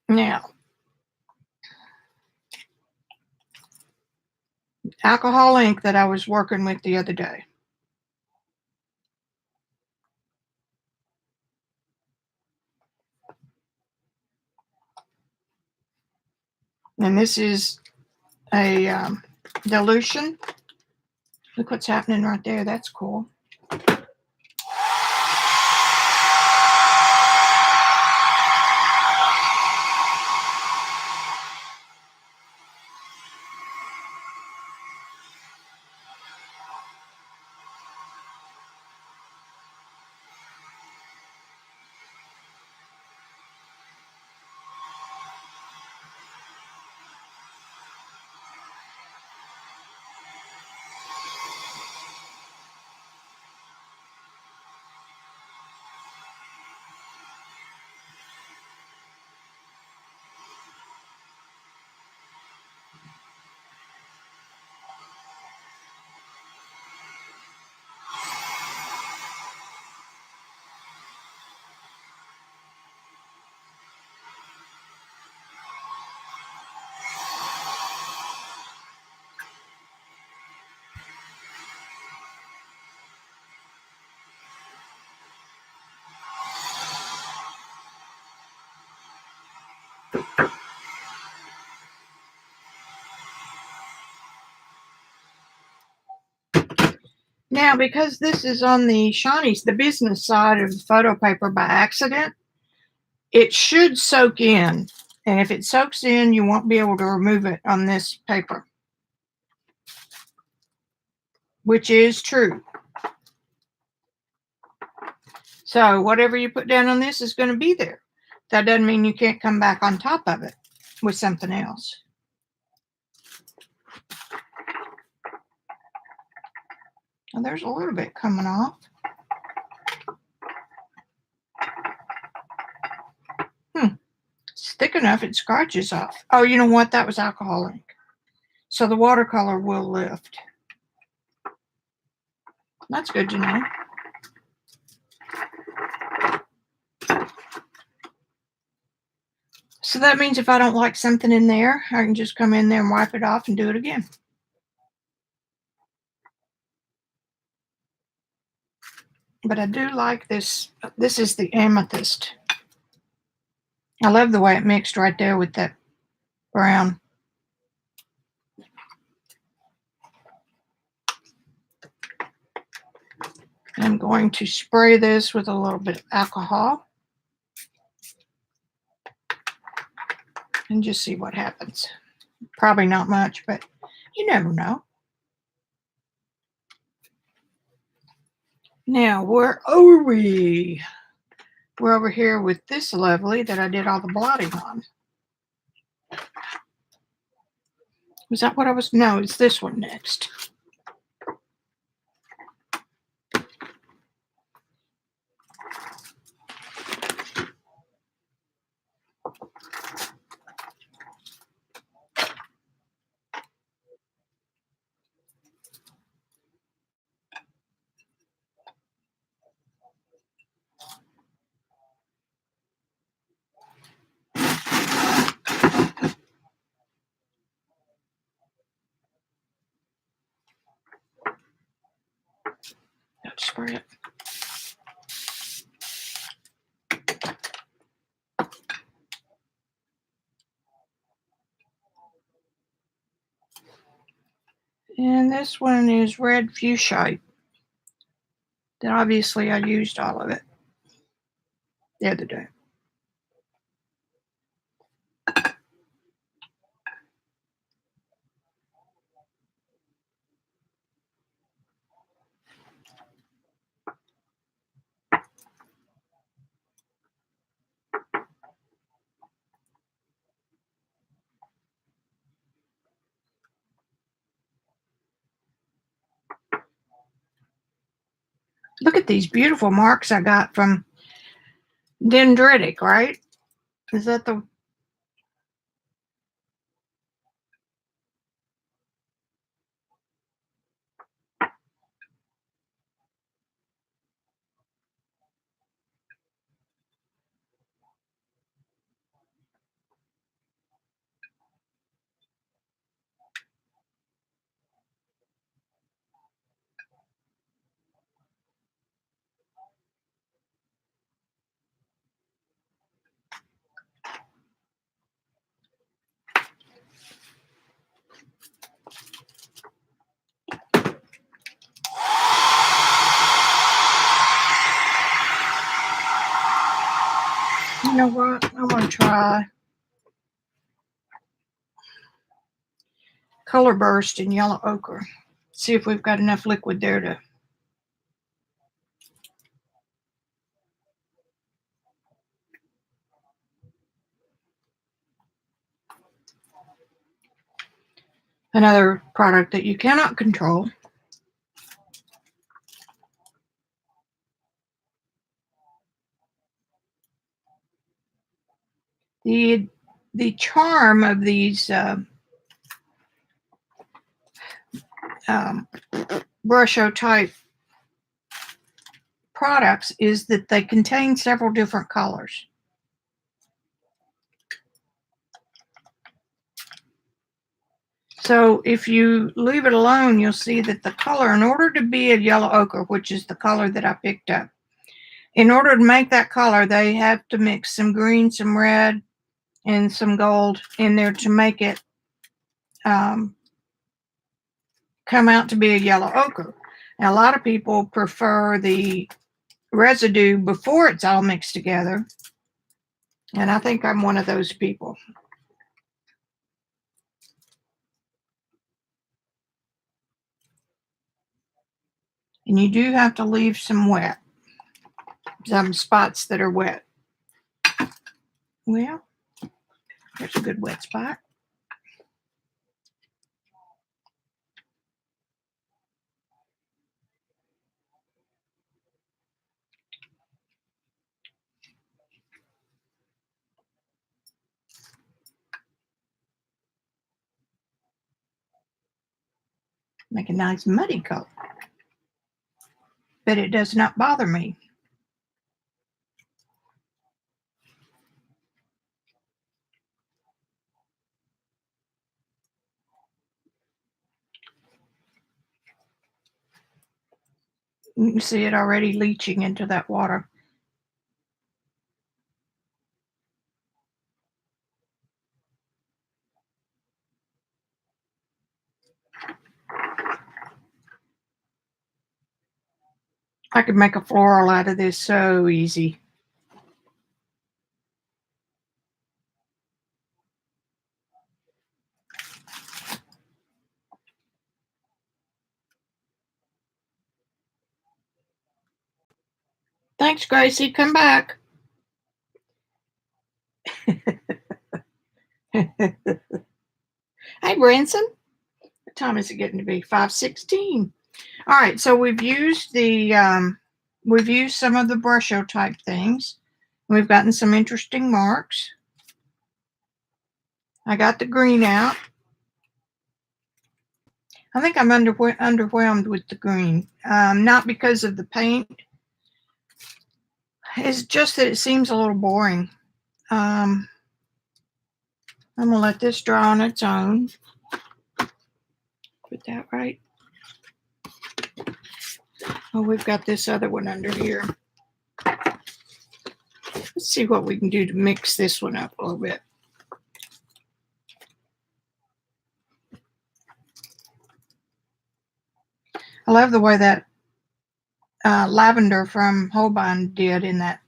Now, alcohol ink that I was working with the other day. And this is a dilution. Look what's happening right there. That's cool. Now, because this is on the shiny, the business side of the photo paper by accident, it should soak in. And if it soaks in, you won't be able to remove it on this paper, which is true. So whatever you put down on this is going to be there. That doesn't mean you can't come back on top of it with something else. And there's a little bit coming off. It's thick enough it scratches off. Oh, you know what? That was alcohol ink. So the watercolor will lift. That's good to know. So that means if I don't like something in there, I can just come in there and wipe it off and do it again. But I do like this. This is the amethyst. I love the way it mixed right there with that brown. I'm going to spray this with a little bit of alcohol and just see what happens. Probably not much, but you never know. Now, where are we? We're over here with this lovely that I did all the blotting on. Was that what I was? No, it's this one next. Let's spray it. And this one is red fuchsia Then obviously I used all of it the other day. Look at these beautiful marks I got from dendritic, right? Is that the... You know what? I'm going to try Color Burst in yellow ochre. See if we've got enough liquid there to... Another product that you cannot control. The charm of these Brusho type products is that they contain several different colors. So if you leave it alone, you'll see that the color, in order to be a yellow ochre, which is the color that I picked up, in order to make that color, they have to mix some green, some red, and some gold in there to make it come out to be a yellow ochre. Now, a lot of people prefer the residue before it's all mixed together, and I think I'm one of those people. And you do have to leave some spots that are wet. Well, there's a good wet spot. Make a nice muddy color. But it does not bother me. You can see it already leaching into that water. I could make a floral out of this so easy. Thanks, Gracie. Come back. Hey, Branson. What time is it getting to be? 5:16. All right, so we've used some of the Brusho type things. We've gotten some interesting marks. I got the green out. I think I'm underwhelmed with the green. Not because of the paint. It's just that it seems a little boring. I'm going to let this dry on its own. Put that right. Oh, we've got this other one under here. Let's see what we can do to mix this one up a little bit. I love the way that Lavender from Holbein did in that.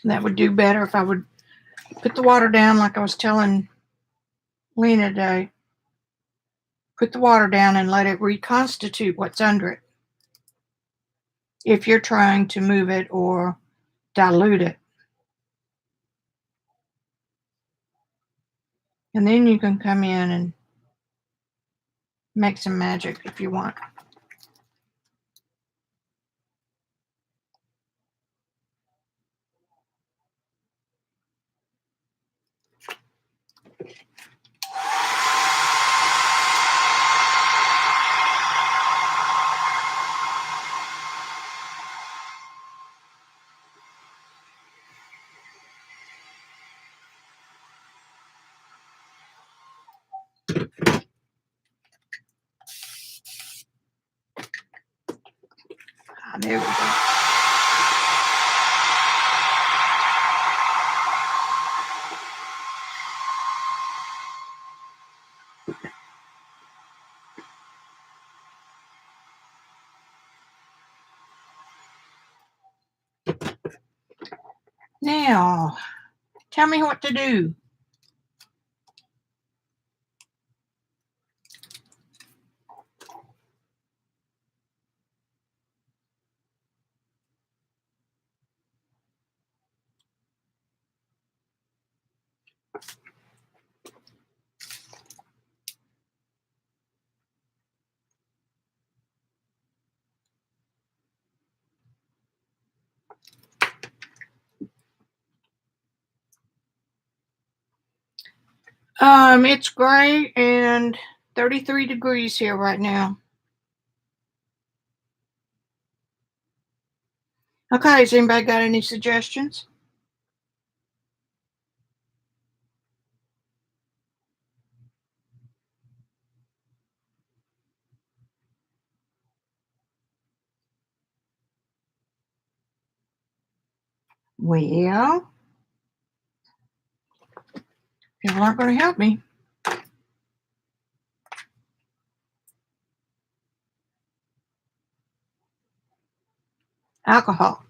That would do better if I would put the water down like I was telling Lena today. Put the water down and let it reconstitute what's under it. If you're trying to move it or dilute it. And then you can come in and make some magic if you want. There we go. Now, tell me what to do. It's gray and 33 degrees here right now. Okay, has anybody got any suggestions? Well, people aren't going to help me. Alcohol.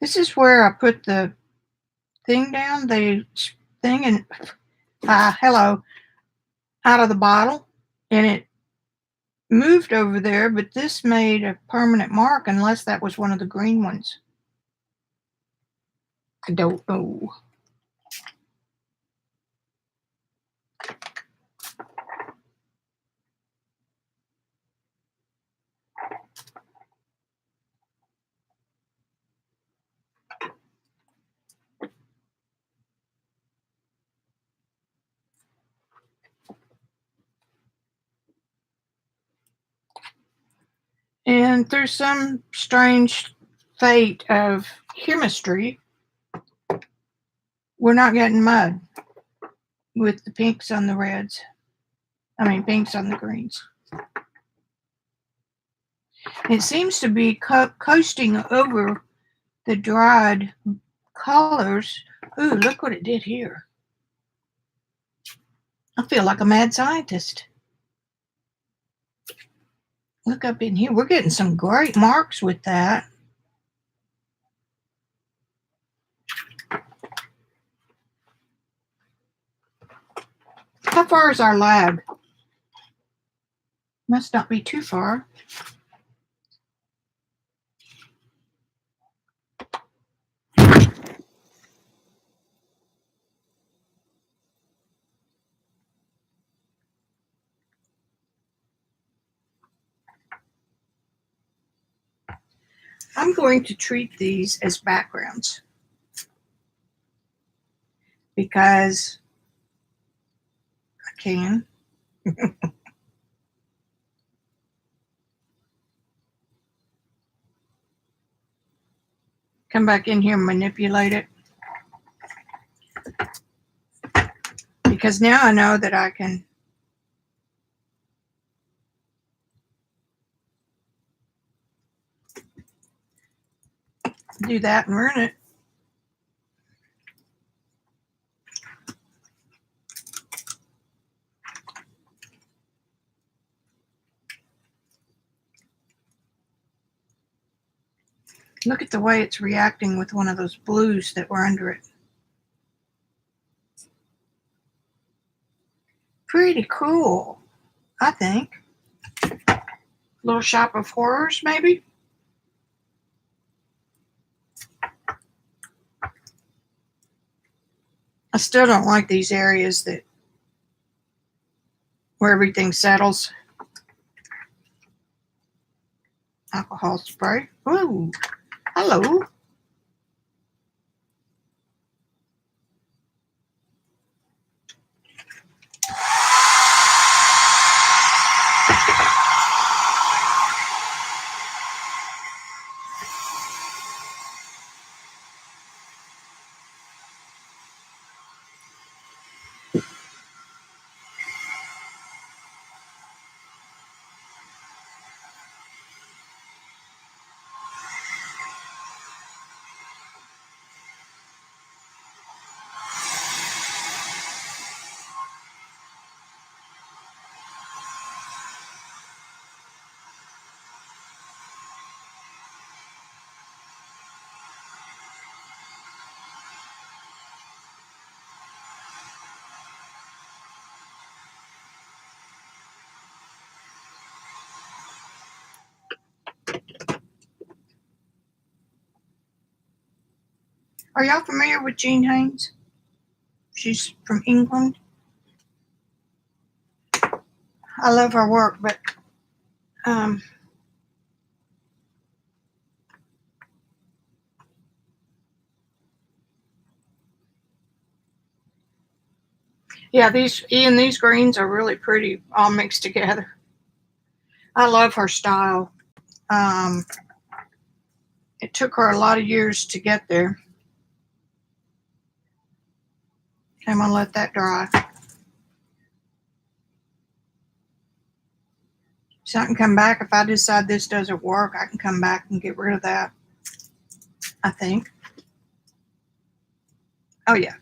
This is where I put the thing down, the thing, and hello, out of the bottle, and it moved over there, but this made a permanent mark unless that was one of the green ones. I don't know. And through some strange fate of chemistry, we're not getting mud with the pinks on the reds. I mean, pinks on the greens. It seems to be coasting over the dried colors. Ooh, look what it did here. I feel like a mad scientist. Look up in here. We're getting some great marks with that. How far is our lab? Must not be too far. I'm going to treat these as backgrounds because I can. Come back in here and manipulate it. Because now I know that I can do that and ruin it. Look at the way it's reacting with one of those blues that were under it. Pretty cool, I think. Little shop of horrors, maybe? I still don't like these areas that where everything settles. Alcohol spray. Ooh, hello. Are y'all familiar with Jean Haynes? She's from England. I love her work, but yeah, these greens are really pretty, all mixed together. I love her style. It took her a lot of years to get there. I'm gonna let that dry. So I can come back if I decide this doesn't work. I can come back and get rid of that, I think. Oh yeah.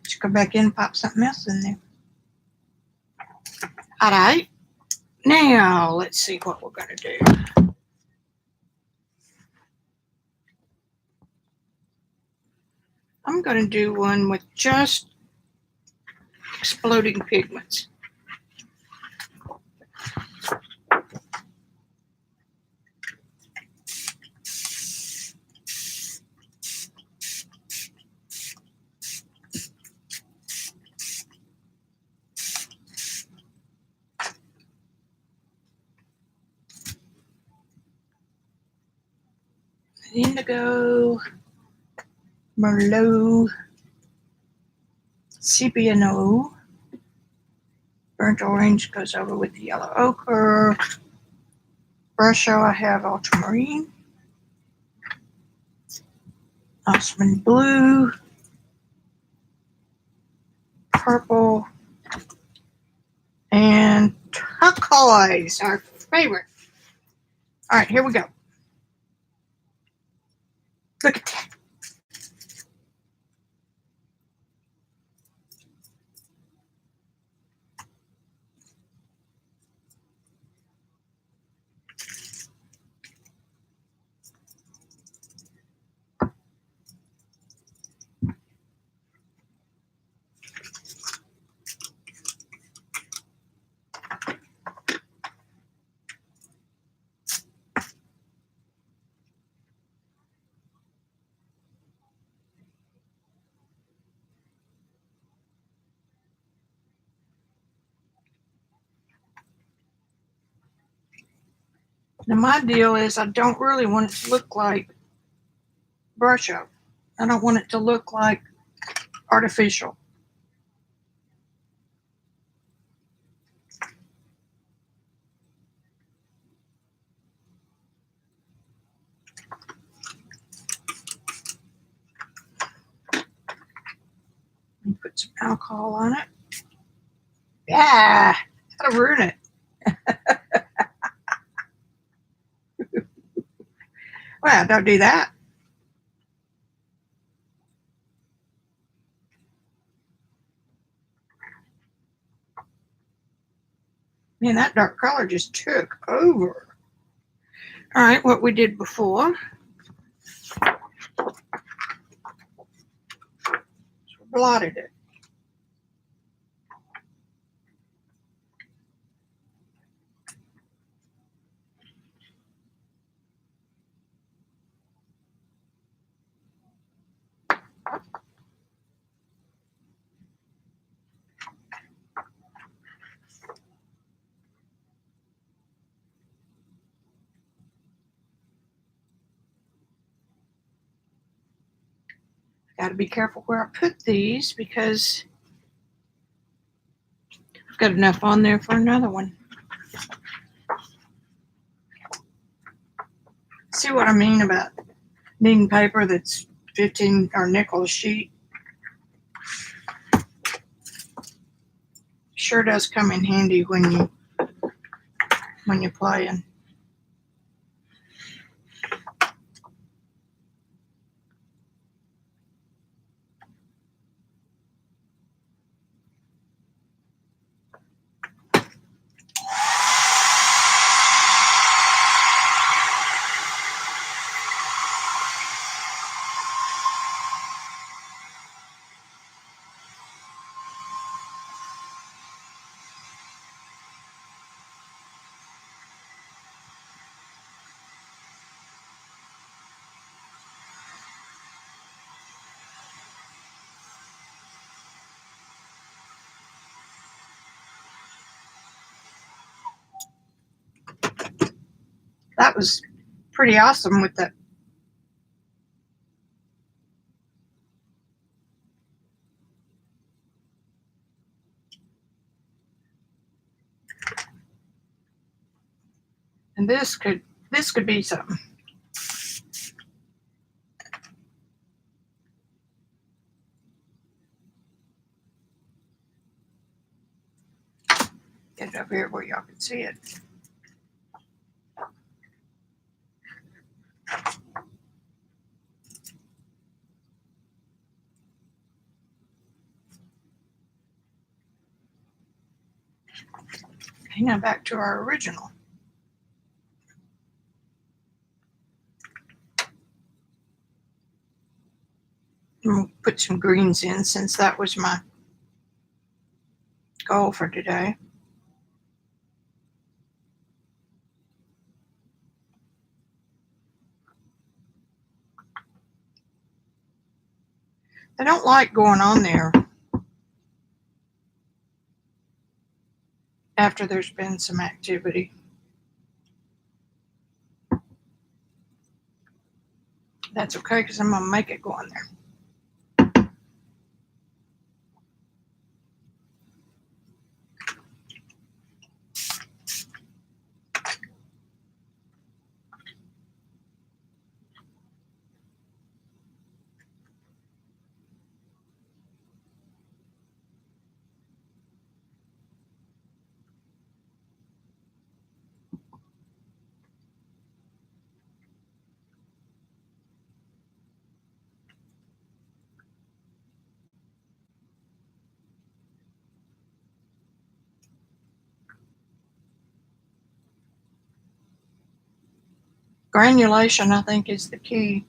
Just go back in and pop something else in there. All right. Now let's see what we're gonna do. I'm gonna do one with just exploding pigments. Indigo, Merlot, Sepia No, burnt orange goes over with the yellow ochre. Brusho, I have ultramarine, osmond blue, purple, and turquoise, our favorite. All right, here we go. Look at that. Now my deal is I don't really want it to look like Brusho. I don't want it to look like artificial. Put some alcohol on it. Yeah, that'll ruin it. Well, don't do that. Man, that dark color just took over. All right, what we did before. So blotted it. Got to be careful where I put these because I've got enough on there for another one. See what I mean about needing paper that's 15 or nickel a sheet? Sure does come in handy when you're playing. That was pretty awesome with the and this could be something. Get it up here where y'all can see it. Okay, now back to our original. We'll put some greens in since that was my goal for today. I don't like going on there after there's been some activity. That's okay because I'm going to make it go on there. Granulation, I think, is the key.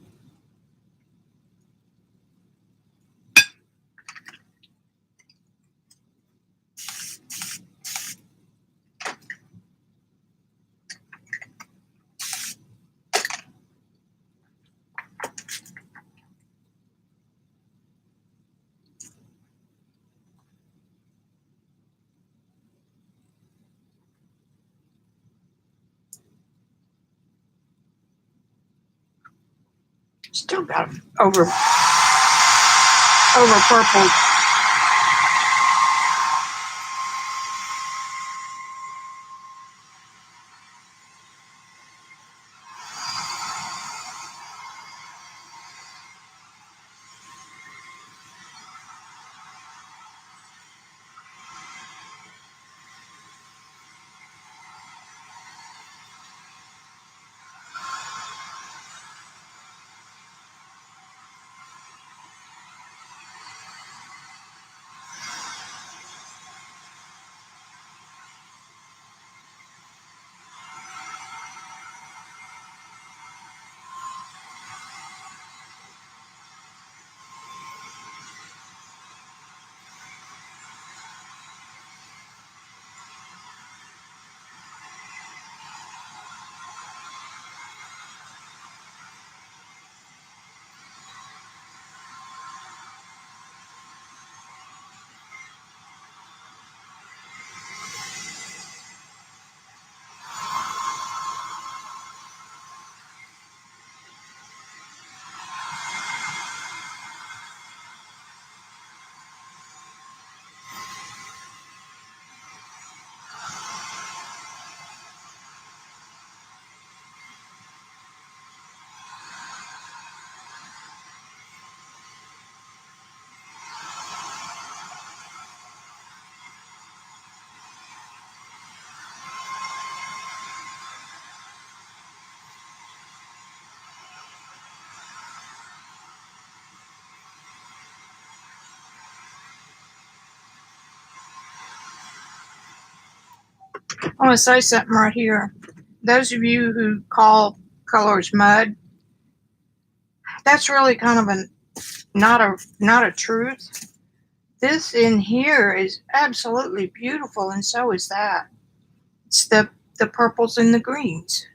Still got over purple. I want to say something right here. Those of you who call colors mud, that's really kind of not a truth. This in here is absolutely beautiful, and so is that. It's the purples and the greens.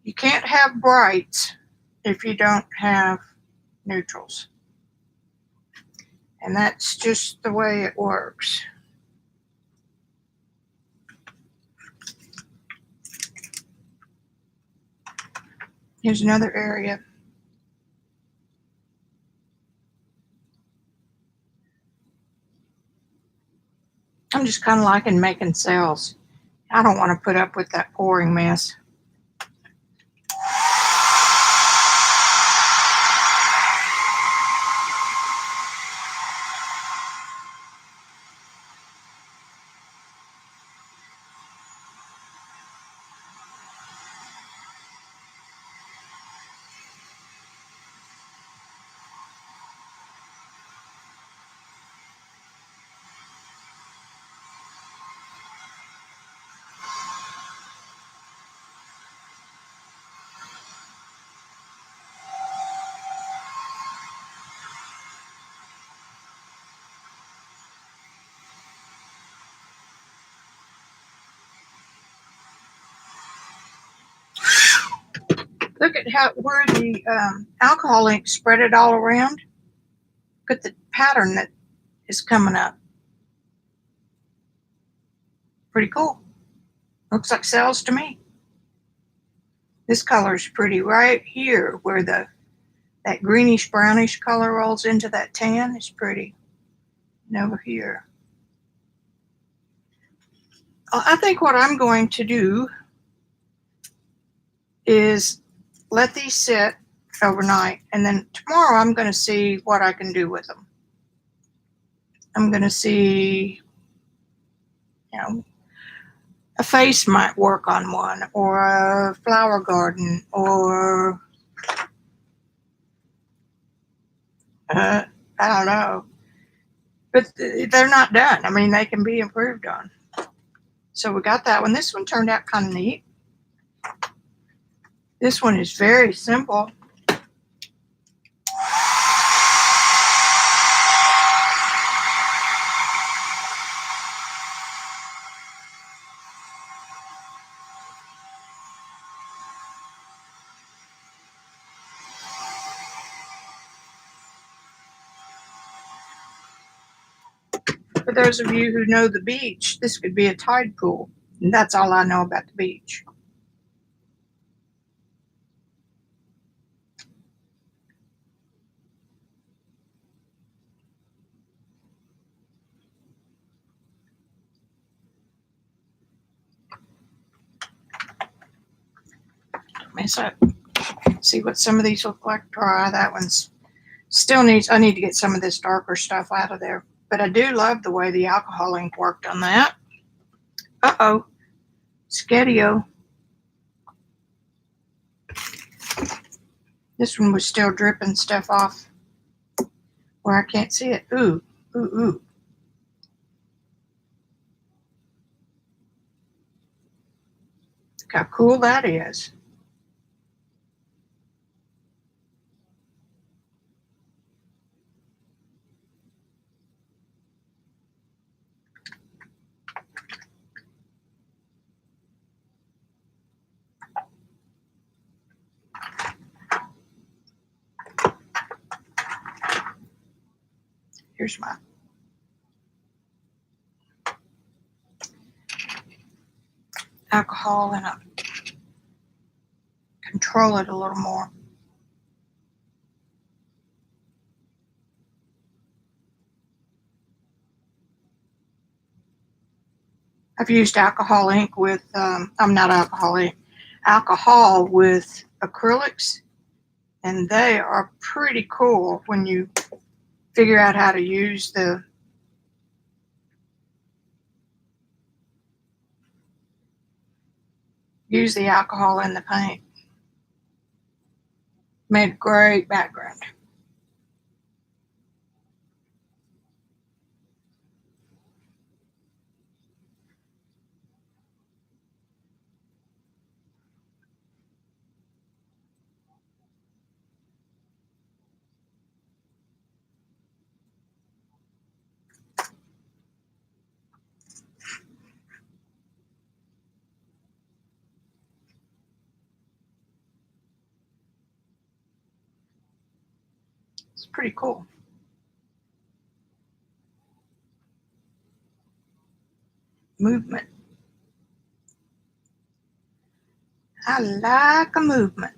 You can't have brights if you don't have neutrals. And that's just the way it works. Here's another area. I'm just kind of liking making cells. I don't want to put up with that pouring mess. Look at where the alcohol ink spread it all around. Look at the pattern that is coming up. Pretty cool. Looks like cells to me. This color is pretty right here where that greenish brownish color rolls into that tan is pretty. And over here. I think what I'm going to do is let these sit overnight, and then tomorrow I'm going to see what I can do with them. I'm going to see, a face might work on one, or a flower garden, or I don't know. But they're not done. I mean, they can be improved on. So we got that one. This one turned out kind of neat. This one is very simple. For those of you who know the beach, this could be a tide pool. And that's all I know about the beach. mess up. See what some of these look like dry. That one's still needs, I need to get some of this darker stuff out of there. But I do love the way the alcohol ink worked on that. Uh-oh. Skedio. This one was still dripping stuff off where I can't see it. Ooh, ooh, ooh. Look how cool that is. Here's my alcohol, and I'll control it a little more. I've used alcohol ink with, I'm not alcohol ink, alcohol with acrylics, and they are pretty cool when you figure out how to use the alcohol in the paint. Made a great background. It's pretty cool. Movement. I like a movement.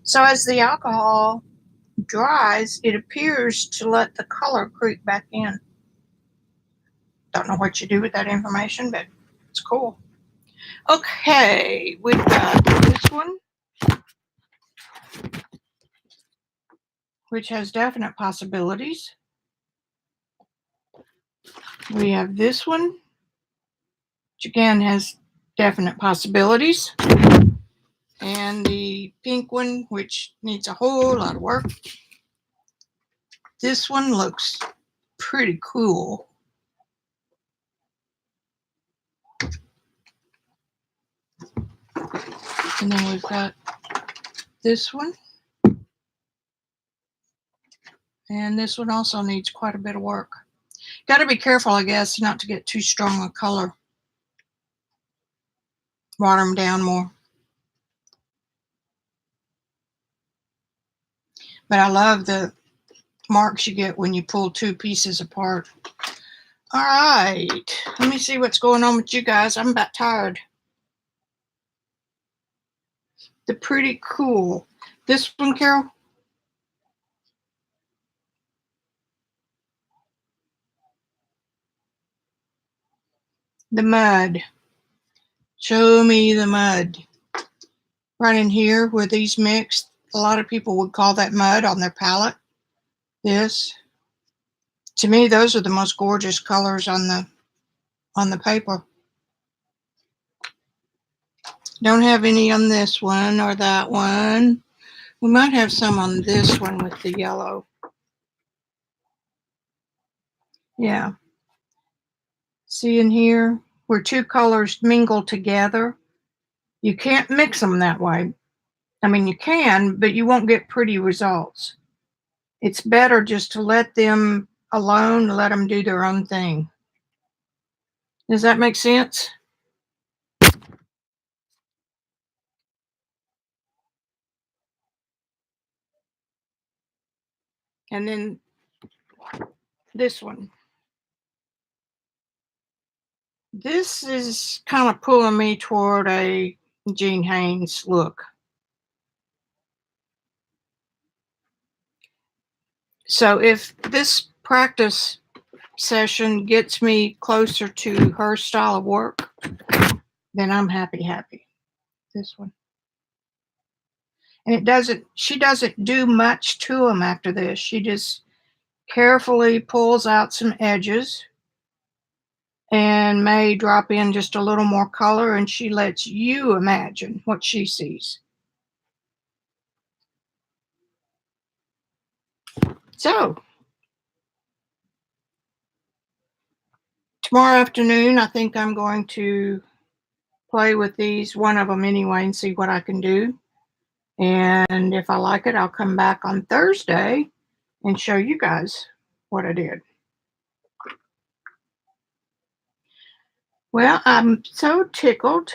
So as the alcohol dries, it appears to let the color creep back in. Don't know what you do with that information, but it's cool. Okay, we've got this one, which has definite possibilities. We have this one, which again has definite possibilities. And the pink one, which needs a whole lot of work. This one looks pretty cool. And then we've got this one. And this one also needs quite a bit of work. Got to be careful, I guess, not to get too strong a color. Water them down more. But I love the marks you get when you pull two pieces apart. All right, let me see what's going on with you guys. I'm about tired. The pretty cool. This one, Carol? The mud. Show me the mud. Right in here where these mixed, a lot of people would call that mud on their palette. This. To me, those are the most gorgeous colors on the paper. Don't have any on this one or that one. We might have some on this one with the yellow. Yeah. See in here where two colors mingle together? You can't mix them that way. I mean, you can, but you won't get pretty results. It's better just to let them alone, let them do their own thing. Does that make sense? And then this one. This is kind of pulling me toward a Jean Haynes look. So if this practice session gets me closer to her style of work, then I'm happy. This one. And she doesn't do much to them after this. She just carefully pulls out some edges and may drop in just a little more color, and she lets you imagine what she sees. So tomorrow afternoon, I think I'm going to play with these, one of them anyway, and see what I can do. And if I like it, I'll come back on Thursday and show you guys what I did. Well, I'm so tickled.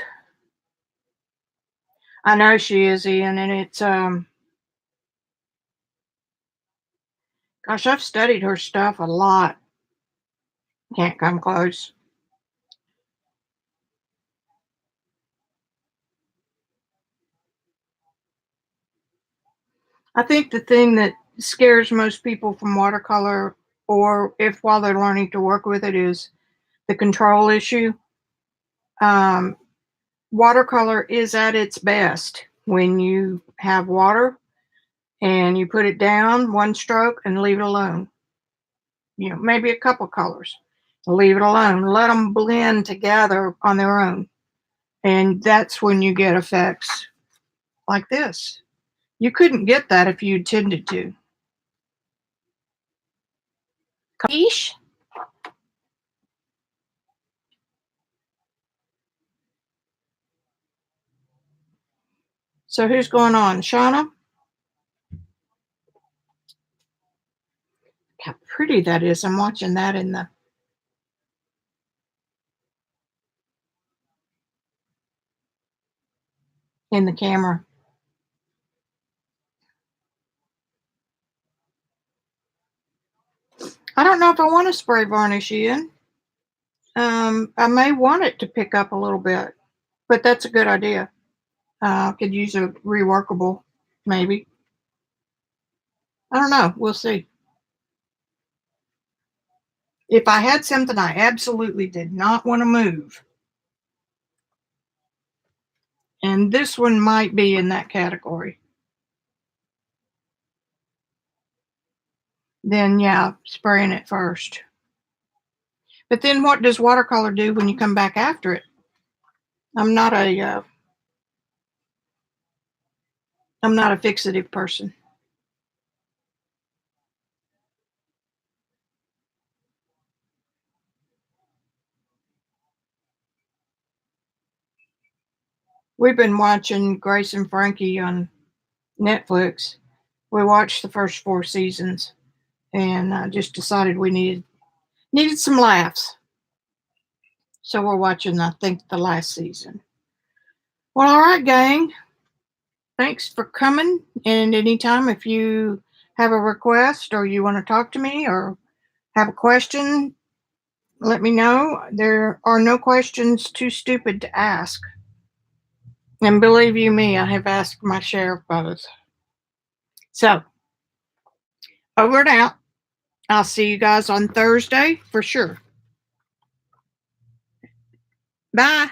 I know she is, Ian, and it's gosh, I've studied her stuff a lot. Can't come close. I think the thing that scares most people from watercolor, or if while they're learning to work with it, is the control issue. Watercolor is at its best when you have water and you put it down one stroke and leave it alone. You know, maybe a couple colors. Leave it alone. Let them blend together on their own. And that's when you get effects like this. You couldn't get that if you tended to. Capiche? So who's going on? Shauna? How pretty that is. I'm watching that in the camera. I don't know if I want to spray varnish in. I may want it to pick up a little bit, but that's a good idea. Could use a reworkable, maybe. I don't know. We'll see. If I had something I absolutely did not want to move, and this one might be in that category, then yeah, spraying it first. But then what does watercolor do when you come back after it? I'm not a fixative person. We've been watching Grace and Frankie on Netflix. We watched the first 4 seasons and just decided we needed some laughs. So we're watching, I think, the last season. Well, all right, gang. Thanks for coming. And anytime if you have a request or you want to talk to me or have a question, let me know. There are no questions too stupid to ask. And believe you me, I have asked my share of both. So, over and out. I'll see you guys on Thursday for sure. Bye.